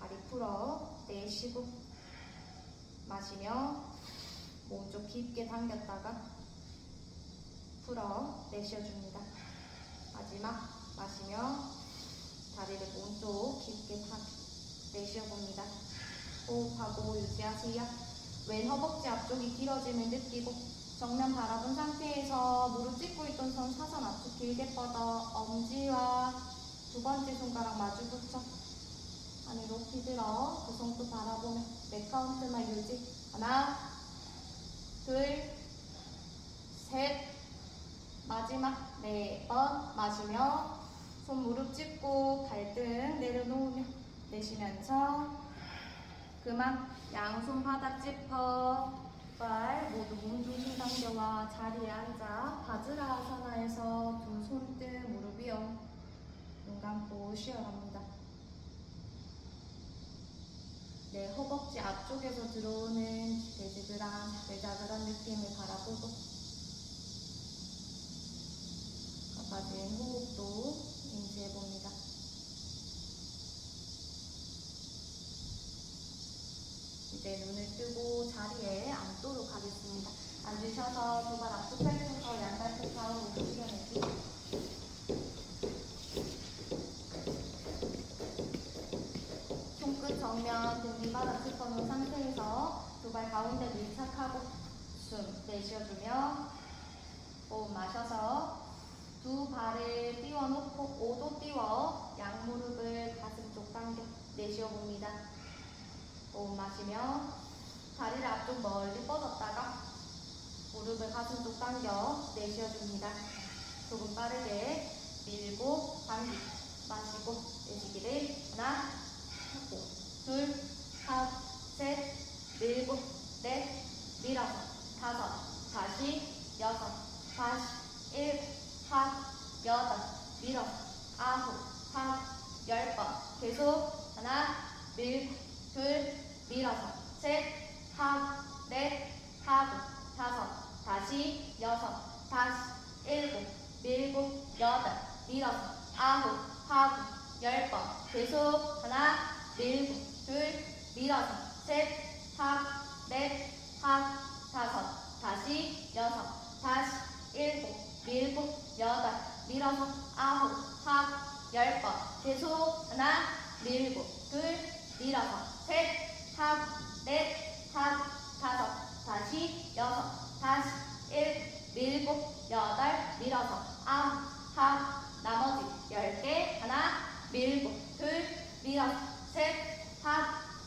다리 풀어 내쉬고 마시며 몸쪽 깊게 당겼다가 풀어 내쉬어줍니다. 마지막 마시며 다리를 몸쪽 깊게 내쉬어봅니다. 호흡하고 유지하세요. 왼 허벅지 앞쪽이 길어짐을 느끼고 정면 바라본 상태에서 무릎 찢고 있던 손 사선 앞쪽 길게 뻗어 엄지와 두 번째 손가락 마주 붙여 하늘 높이 들어 그 손 또 바라보며 네 카운트만 유지. 하나, 둘, 셋, 마지막 4번 마시며 손 무릎 짚고 발등 내려놓으며 내쉬면서 그만 양손 바닥 짚어 발 모두 몸 중심 당겨와 자리에 앉아 바즈라아사나에서 두 손등 무릎 위로 눈 감고 쉬어갑니다. 내 허벅지 앞쪽에서 들어오는 지글지글한 자글자글한 느낌을 바라보고 가빠진 호흡도 인지해봅니다. 이제 눈을 뜨고 자리에 앉도록 하겠습니다. 앉으셔서 두 발 앞쪽 펼쳐서 양발 끝 좌우로 숙여내기. 손끝 정면 등 밑바닥 짚어놓은 상태에서 두 발 가운데 밀착하고 숨 내쉬어주며 호흡 마셔서 두 발을 띄워놓고 5도 띄워 양무릎을 가슴 쪽 당겨 내쉬어봅니다. 호흡 마시며 다리를 앞쪽 멀리 뻗었다가 무릎을 가슴 쪽 당겨 내쉬어줍니다. 조금 빠르게 밀고 당기 마시고 내쉬기를 하나, 둘, 셋, 밀고 넷, 밀어서 다섯, 다시 여섯, 다시 일곱, 여덟, 밀어서 아홉, 10번 계속 하나, 밀고 둘, 밀어서 셋, 넷, 다섯, 다시 여섯, 다시 일곱, 밀고 여덟, 밀어서 아홉, 10번 계속 하나, 밀고 둘, 밀어서 셋, 넷, 다섯, 다시 여섯, 다시 일곱, 밀고 여덟, 밀어서 아홉, 10번 계속 하나, 밀고 둘, 밀어서 셋, 넷, 다섯, 다시 여섯, 다시 일곱, 밀고 여덟, 밀어서 아홉, 나머지 10개 하나, 밀고 둘, 밀어서 셋,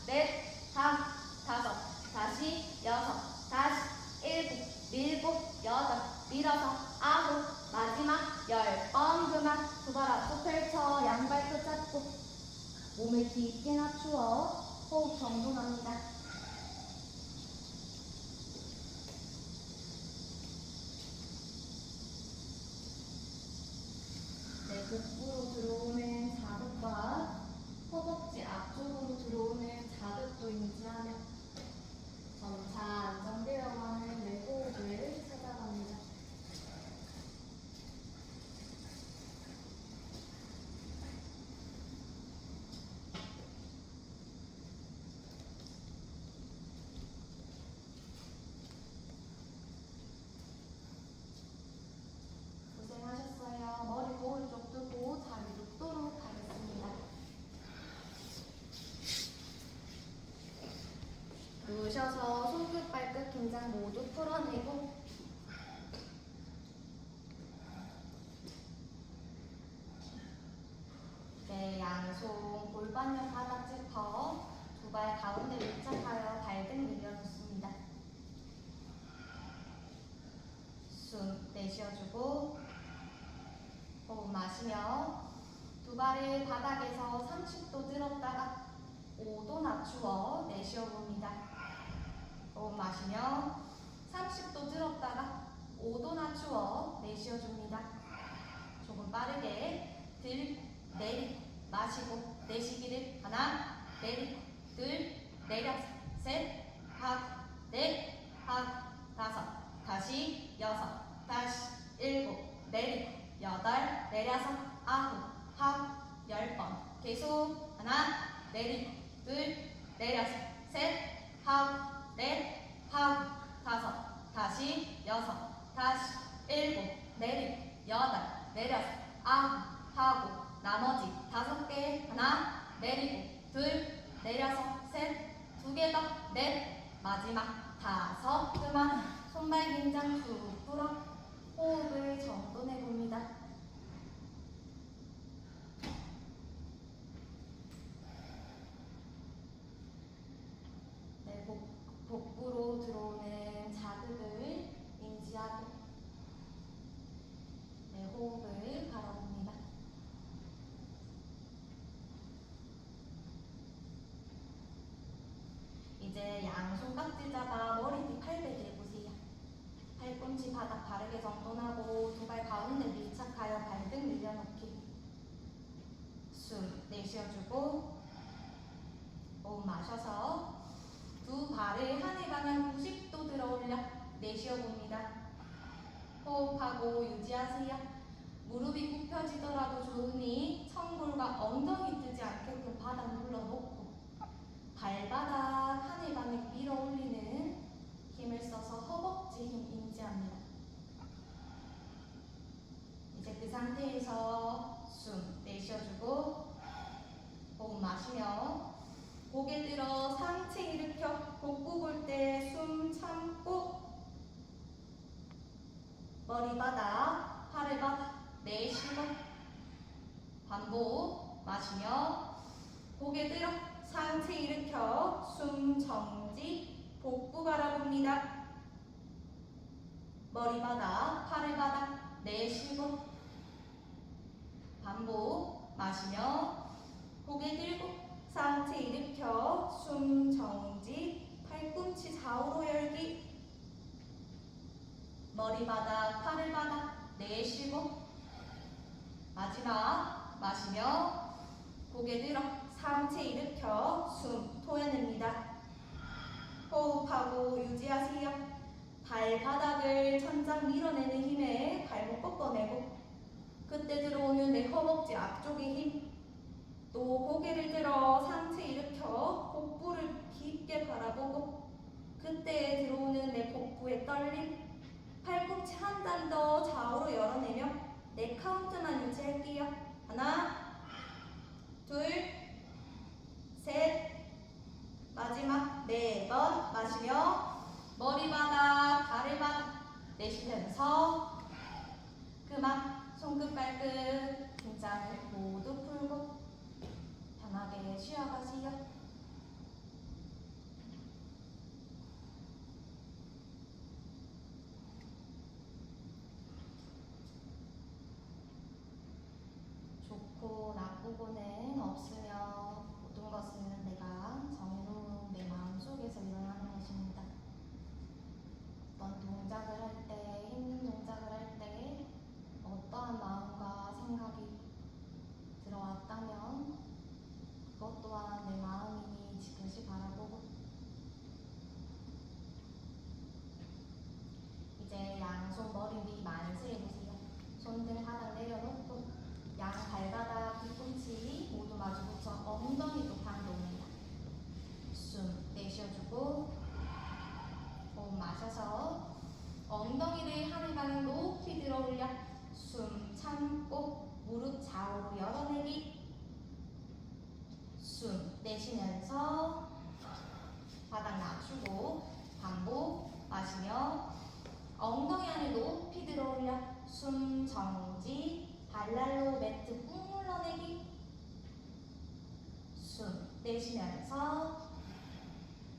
넷, 다섯, 다시 여섯, 다시 일곱, 밀고 여덟, 밀어서 아홉, 마지막 10번 그만. 두 발 앞쪽 펼쳐 양발 끝 잡고 몸을 깊게 낮추어 호흡 정돈합니다. 네, 복부로 들어오는 자극과 허벅지 앞쪽으로 들어오는 자극도 인지하며 점차 안정되어가는 내 호흡을 찾아갑니다. 고생하셨어요. 머리 거울 쪽 뜨고 자리 눕도록 하겠습니다. 누우셔서 손끝 발끝 긴장 모두 풀어내고 네, 양손 골반면 바닥 짚어 두 발 가운데 밀착하여 발등 늘려놓습니다. 숨 내쉬어주고 호흡 마시며 두 발을 바닥에서 30도 들었다가 5도 낮추어 내쉬어봅니다. 호흡 마시며 30도 들었다가 5도 낮추어 내쉬어줍니다. 조금 빠르게 들, 내리, 마시고 내쉬기를 하나, 내리, 둘, 내려, 셋, 넷, 다섯, 다시 여섯, 다시 일곱, 내리고 여덟, 내려서 아홉, 한, 10번 계속 하나, 내리고 둘, 내려서 셋, 하고 넷, 하고 다섯, 다시 여섯, 다시 일곱, 내리고 여덟, 내려서 아홉, 하고 나머지 5개 하나, 내리고 둘, 내려서 셋, 2개 더, 넷, 마지막 5, 그만. 손발 긴장 쭉 풀어 호흡을 정돈해 봅니다. 네, 복부로 들어오는 자극을 인지하고 네, 호흡을 바라봅니다. 이제 양손 깍지 잡아 머리뒤 팔베개 보세요. 팔꿈치 바닥 바르게 정돈하고 두 발 가운데 밀착하여 발등 늘려놓기. 숨 내쉬어주고 호흡 마셔서 두 발을 하늘 방향 90도 들어 올려 내쉬어봅니다. 호흡하고 유지하세요. 무릎이 굽혀지더라도 좋으니 청골과 엉덩이 뜨지 않게끔 바닥 눌러놓고 발바닥 하늘 방향 밀어 올리는 힘을 써서 허벅지 힘 인지합니다. 이제 그 상태에서 숨 내쉬어주고 호흡 마시며 고개 들어 상체 일으켜 복부 볼 때 숨 참고 머리바닥, 팔을바닥 내쉬고 반복 마시며 고개 들어 상체 일으켜 숨 정지 복부 바라봅니다. 머리바닥, 팔을바닥 내쉬고 반복 마시며 고개 들고 상체 일으켜 숨 정지 팔꿈치 좌우로 열기 머리바닥, 팔을바닥 내쉬고 마지막 마시며 고개 들어 상체 일으켜 숨 토해냅니다. 호흡하고 유지하세요. 발바닥을 천장 밀어내는 힘에 발목 꺾어내고 그때 들어오는 내 허벅지 앞쪽의 힘 또 고개를 들어 상체 일으켜 복부를 깊게 바라보고 그때 들어오는 내 복부의 떨림 팔꿈치 한 단 더 좌우로 열어내며 네 카운트만 유지할게요. 하나, 둘, 셋, 마지막 4번 마시며 머리바닥, 발을바닥 내쉬면서 그만 손끝 발끝 긴장을 모두 풀고 편하게 쉬어가세요. 좋고 나쁘고는 없으며 모든 것은 내가 정해놓은 내 마음속에서 일어나는 것입니다. 어떤 동작을 할 때, 힘든 동작을 할 때 어떠한 마음과 생각이 들어왔다면 그것 또한 내 마음이니 지그시 바라보고 이제 양손 머리 위 만세해보세요. 손등 바닥 내려놓고 양 발바닥 뒤꿈치 모두 마주붙여 엉덩이 높이 옵니다. 숨 내쉬어주고 호흡 마셔서 엉덩이를 하늘 방향 높이 들어 올려 숨 참고 무릎 좌우로 열어내기 숨 내쉬면서 바닥 낮추고 반복 마시며 엉덩이 안을 높이 들어 올려 숨 정지 발날로 매트 꾹 눌러내기 숨 내쉬면서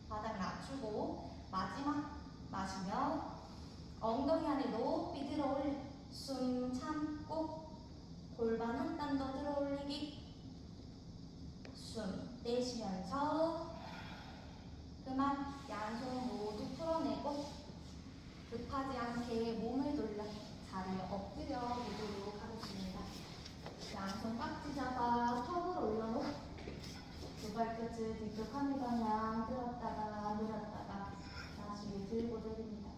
바닥 낮추고 마지막 마시며 엉덩이 안을 높이 들어 올려 숨 참고 골반 한 단 더 들어 올리기 숨 내쉬면서 그만 양손 모두 풀어내고 급하지 않게 몸을 돌려 자리에 엎드려 보도록 하겠습니다. 양손 깍지 잡아 턱을 올려놓고 두 발끝을 뒤쪽 하늘 방향 들었다가 내렸다가 다시 들고 내립니다.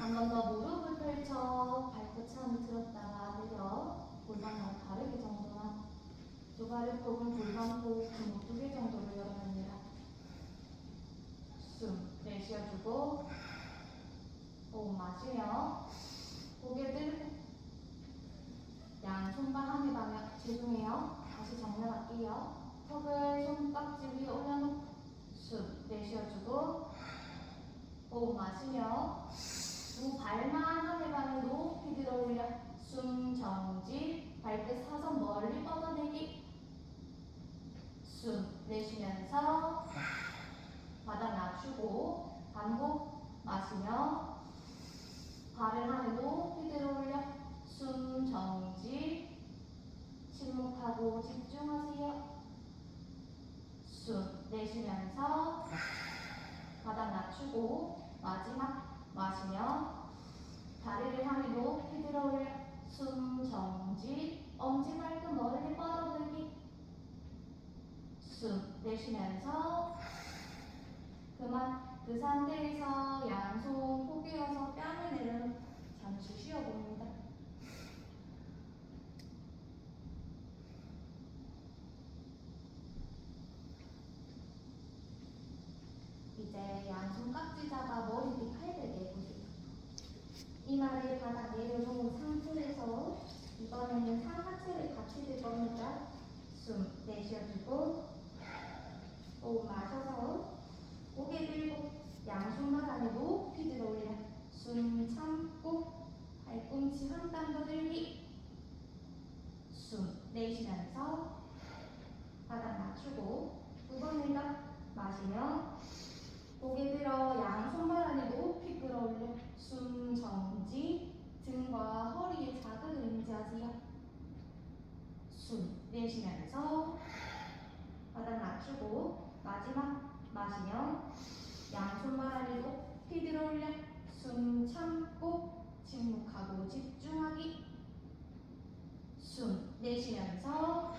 한 번 더 무릎을 펼쳐 발끝 안에 들었다가 내려 골반랑 다르게 정도만 두 발을 꼽은 골반폭 등목 2개 정도를 열어냅니다. 숨 내쉬어주고 호흡 마시며 고개 들고 양손발 하늘 방향 죄송해요. 다시 정면할게요. 턱을 손깍지 위에 올려놓고 숨 내쉬어주고 호흡 마시며 두 발만 하늘 방향 높이 들어 올려 숨 정지 발끝 사선 멀리 뻗어내기 숨 내쉬면서 바닥 낮추고 반복 마시며 발을 하늘 높이 들어 올려 숨 정지 침묵하고 집중하세요. 숨 내쉬면서 바닥 낮추고 마지막 마시며 다리를 하늘 높이 들어 올려 숨 정지 엄지발끝 멀리 뻗어들기 숨 내쉬면서 그만 그 상태에서 양손 포개어서 뺨을 내려놓고 잠시 쉬어봅니다. 이제 양손 깍지 잡아 머리 뒤 팔베개 해보세요. 이마를 바닥 내려놓은 상태에서 이번에는 상하체를 같이 들 겁니다. 숨 내쉬어주고 호흡 마셔서 고개 들고 양손만 안에 높이 들어 올려 숨 참고 발꿈치 한 땀 더 들기 숨 내쉬면서 바닥 낮추고 두 번을 더 마시며 고개 들어 양손발 안에 높이 끌어올려 숨 정지 등과 허리에 자극을 인지하세요. 숨 내쉬면서 바닥 낮추고 마지막 마시며 양손발 안에 높이 들어올려 숨 참고 침묵하고 집중하기 숨 내쉬면서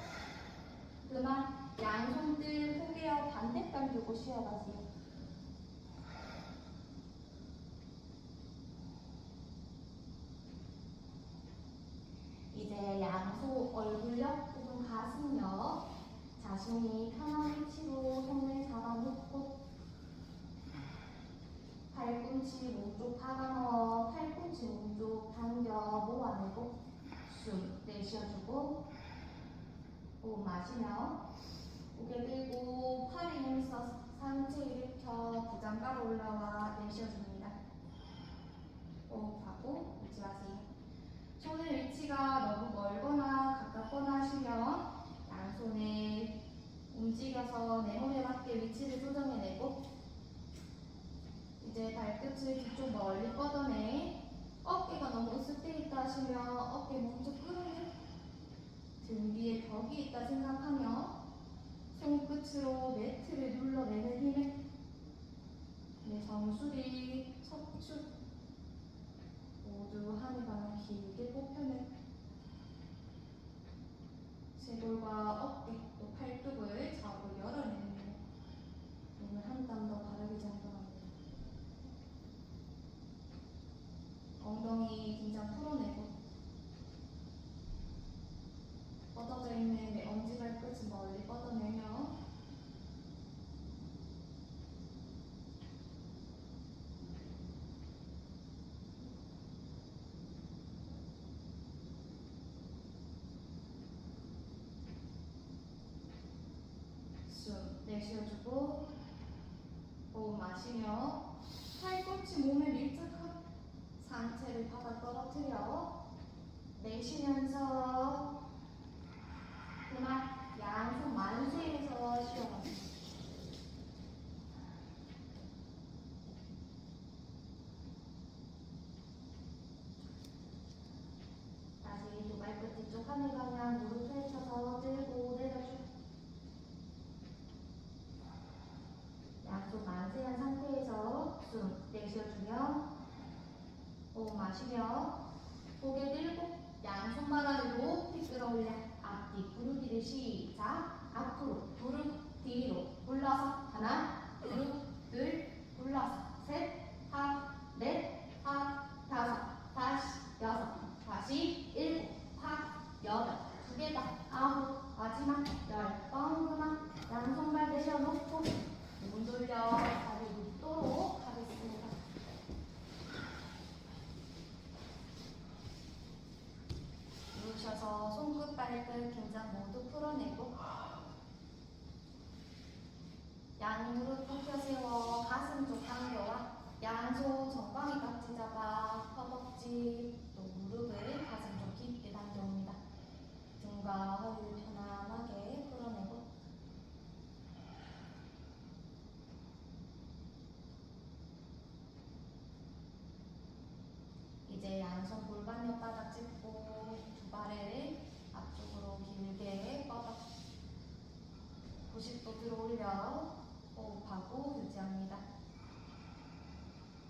그만 양손들 포개어 반대편 두고 쉬어가세요. 이제 양손 얼굴옆 혹은 가슴옆 자신이 편한 위치로 손을 잡아놓고 팔꿈치 몸쪽 박아넣어 팔꿈치 몸쪽 당겨 모아내고 숨 내쉬어주고 호흡 마시며 고개 들고 팔에 힘을 써서 상체 일으켜 부장가로 올라와 내쉬어줍니다. 호흡하고 유지하세요. 손의 위치가 너무 멀거나 가깝거나 하시면 양손을 움직여서 내 몸에 맞게 위치를 조정해내고 이제 발끝을 뒤쪽 멀리 뻗어내 어깨가 너무 으쓱돼 있다 하시면 어깨 먼저 끌어내 등 위에 벽이 있다 생각하며 손끝으로 매트를 눌러내는 힘에 내 정수리, 척추 모두 하늘 방향 길게 뽑혀내 쇄골과 어깨 또 팔뚝을 좌우로 열어내는 몸을 한 땀 더 바르게 정돈합니다. 엉덩이 긴장 풀어내고 뻗어져 있는 내 엄지발끝을 멀리 뻗어내며 숨 내쉬어주고 호흡 마시며 팔꿈치 몸에 밀착하고 상체를 바닥 떨어뜨려 내쉬면서 그만 양손 만세에서 쉬어갑니다. 다시 두 발끝 뒤쪽 하늘 방향 무릎 펼쳐서 들고 내려주고 양손 만세한 상태에서 숨 내쉬어주며 호흡 마시며 고개 들고 양손발 아래 높이 끌어올려 앞뒤 구르기를 시작 앞으로 무릎 뒤로 불러서 하나 무릎 둘 불러서 셋 하나 넷 하나 양무릎 굽혀 세워 가슴 쪽 당겨와 양손 정강이 깍지 잡아 허벅지 또 무릎을 가슴 쪽 깊게 당겨옵니다. 등과 허리 편안하게 풀어내고 이제 양손 골반 옆바닥 짚고 두 발을 앞쪽으로 길게 뻗어 90도 들어올려 호흡하고 유지합니다.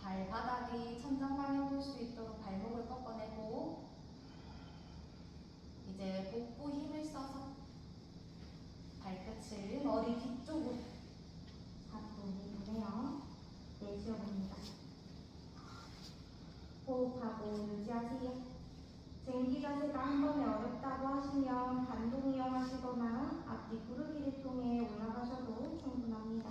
발바닥이 천장 방향 볼 수 있도록 발목을 꺾어내고 이제 복부 힘을 써서 발끝을 머리 뒤쪽으로 가뿐히 보내어 내쉬어봅니다. 호흡하고 유지하세요. 쟁기 자세가 한 번에 어렵다고 하시면 반동 이용하시거나 앞뒤 구르기를 통해 올라가셔도 충분합니다.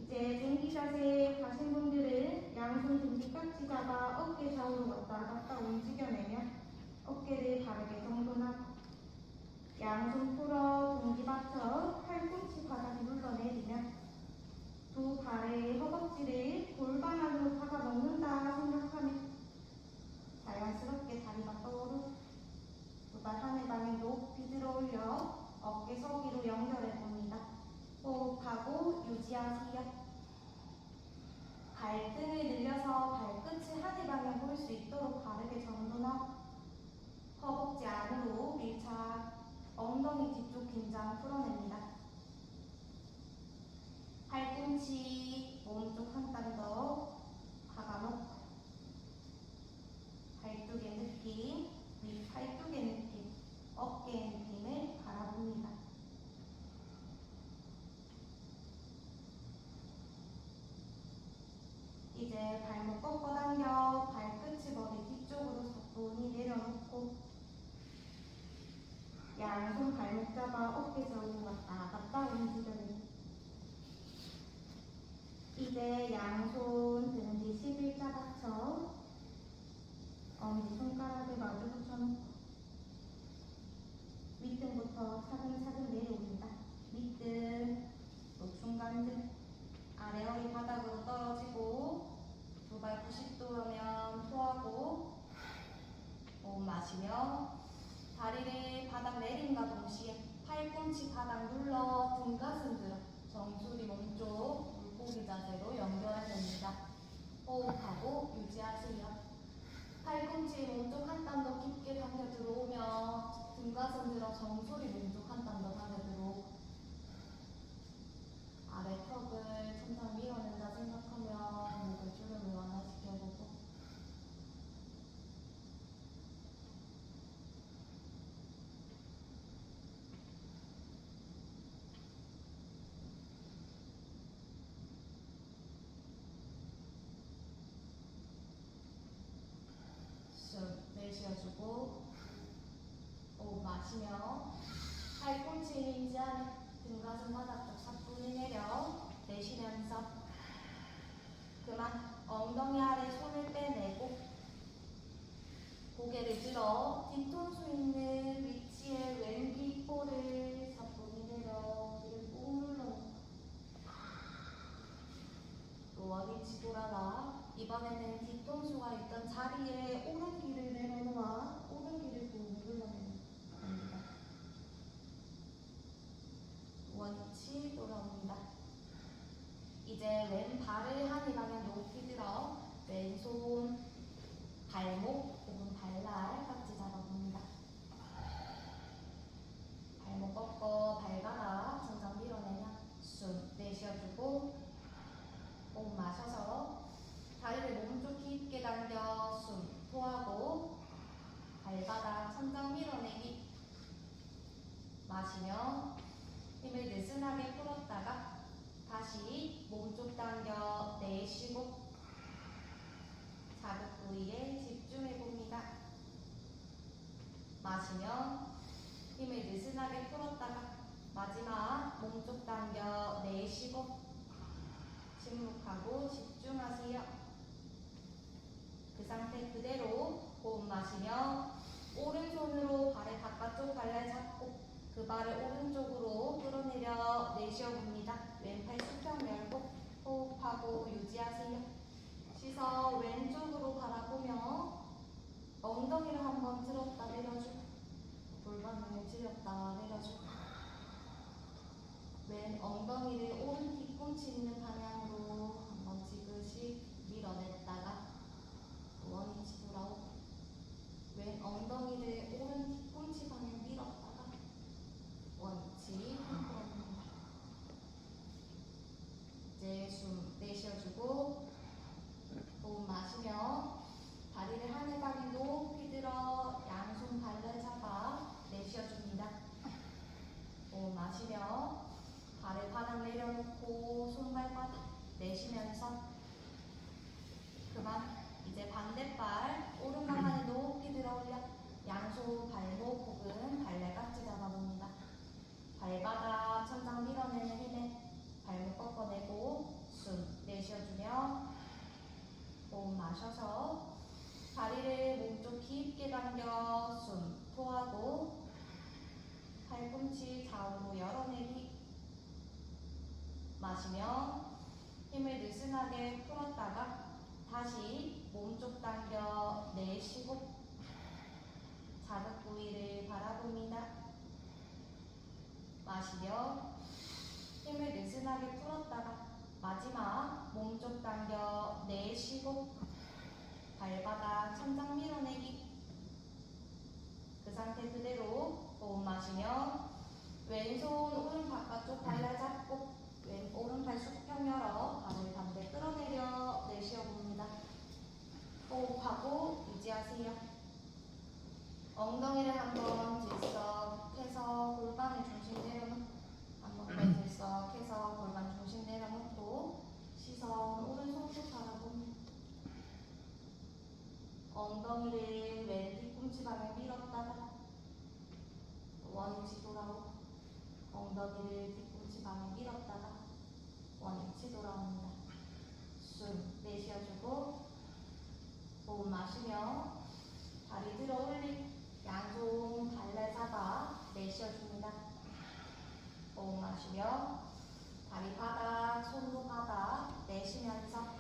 이제 쟁기 자세 가신 분들은 양손 등뒤 깍지 잡아 어깨 좌우로 왔다 갔다 움직여내며 어깨를 바르게 정돈하고 양손 풀어 등뒤 받쳐 팔꿈치 바닥 눌러내리며 두 발의 허벅지를 골반 안으로 박아 넣는다 생각하며 자연스럽게 다리가 떠오르고 두 발 하늘 방향 높이 들어올려 어깨 서기로 연결해 봅니다. 호흡하고 유지하세요. 발등을 늘려서 발끝을 하늘 방향 볼 수 있도록 바르게 정돈하고 허벅지 안으로 밀착, 엉덩이 뒤쪽 긴장 풀어냅니다. 팔꿈치 몸쪽 한 땀 더 박아놓고 발뚝의 느낌, 윗 팔뚝의 느낌, 어깨의 느낌을 바라봅니다. 이제 발목 꺾어 당겨 발끝을 머리 뒤쪽으로 사뿐히 내려놓고 양손 발목 잡아 어깨 좌우로 왔다 갔다 움직여내고 이제 양손 등 뒤 11자 받쳐 엄지손가락을 마주 붙여놓고 윗등부터 차근차근 내려옵니다. 밑등, 또 중간등, 아래 허리 바닥으로 떨어지고 두 발 90도면 토하고 호흡 마시며 다리를 바닥 내림과 동시에 팔꿈치 바닥 눌러 등 가슴 들어 정수리 몸쪽 물고기 자세로 연결해냅니다. 호흡하고 유지하세요. 팔꿈치 몸쪽 한 땀 더 깊게 당겨 들어오며 등 가슴 들어 정수리 몸쪽 한 땀 더 당겨 들어오고 아래 턱을 천장 밀어낸다 생각하며 목을 주름을 완화시켜보고 숨 내쉬어주고 호흡 마시며 팔꿈치 인지하는 등 가슴 바닥 쪽 사뿐히 내려 내쉬면서 그만 엉덩이 아래 손을 빼내고 고개를 들어 뒤통수 있는 위치에 왼 귓볼을 사뿐히 내려 귀를 꾹 눌러놓고 또 원위치 돌아가 이번에는 뒤통수가 있던 자리에 오른 귀를 내려놓아 오른 귀를 꾹 눌러냅니다. 원위치 돌아옵니다. 이제 왼발을 하늘 방향 높이 들어 왼손 발목 혹은 발날 깍지 잡아봅니다. 발목 꺾어 발바닥 천장 밀어내며 숨 내쉬어주고 호흡 마셔서 다리를 몸쪽 깊게 당겨 숨 토하고 발바닥 천장 밀어내기 마시며 힘을 느슨하게 풀었다가 다시 몸쪽 당겨 내쉬고 자극 부위에 집중해봅니다. 마시며 힘을 느슨하게 풀었다가 마지막 몸쪽 당겨 내쉬고 침묵하고 집중하세요. 그 상태 그대로 호흡 마시며 오른손으로 발의 바깥쪽 발날 잡고 그 발을 오른쪽으로 끌어내려 내쉬어봅니다. 왼팔 수평 열고 호흡하고 유지하세요. 시선 왼쪽으로 바라보며 엉덩이를 한번 들었다 내려주고 골반을 들였다 내려주고 왼 엉덩이를 오른 뒤꿈치 있는 방향으로 한번 지그시 밀어냈다가 원위치 돌아오고 왼 엉덩이를 오른 뒤꿈치 방향 밀었다가 원위치 돌아옵니다. 이제 숨 내쉬어주고 호흡 마시며 다리를 하늘 방향 높이 들어 양손 발을 잡아 내쉬어줍니다. 호흡 마시며 발을 바닥 내려놓고 손발바닥 내쉬면서 그만. 이제 반대발 오른발 하늘 높이 들어 올려 양손 발목 혹은 발레깍지 잡아봅니다. 발바닥 천장 밀어내는 힘에 발목 꺾어내고 숨 내쉬어주며 호흡 마셔서 다리를 몸쪽 깊게 당겨 숨 토하고 팔꿈치 좌우로 열어내기 마시며 힘을 느슨하게 풀었다가 다시 몸쪽 당겨 내쉬고 자극 부위를 바라봅니다. 마시며 힘을 느슨하게 풀었다가 마지막 몸쪽 당겨 내쉬고 발바닥 천장 밀어내기. 그 상태 그대로 호흡 마시며 왼손 오른 바깥쪽 발을 잡고 왼 오른팔 수평 열어 발을 반대 끌어내려 내쉬어봅니다. 호흡하고 유지하세요. 엉덩이를 한번 들썩해서 골반을 중심 내려놓고 한번 더 들썩해서 골반 중심 내려놓고 시선 오른손톱 바라봅니다. 엉덩이를 왼 뒤꿈치 방향 밀었다가 원위치 돌아오고 엉덩이를 뒤꿈치 방향 밀었다가 원위치 돌아옵니다. 숨 내쉬어주고 호흡 마시며 다리 들어 올리고 양손 발레 잡아 내쉬어줍니다. 호흡 마시며 다리 바닥 손목 바닥 내쉬면서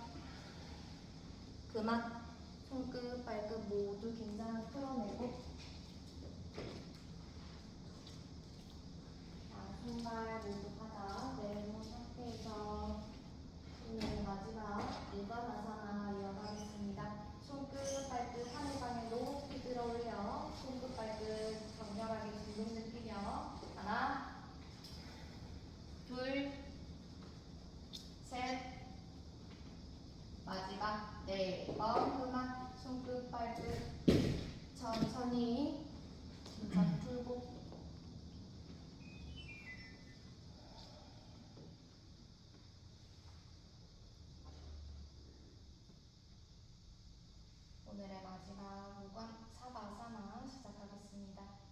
그만. 손끝 발끝 모두 긴장을 풀어내고 양손발 모두 바닥 내려놓은 상태에서 오늘 마지막 일반아사나 이어가겠습니다. 손끝 발끝 하늘 방향 높이 들어 올려 손끝 발끝 격렬하게 진동 느끼며 하나 둘 셋 마지막 네 번 그만. 손끝 발끝 천천히 긴장 풀고 오늘의 마지막 무관 사바아사나 시작하겠습니다.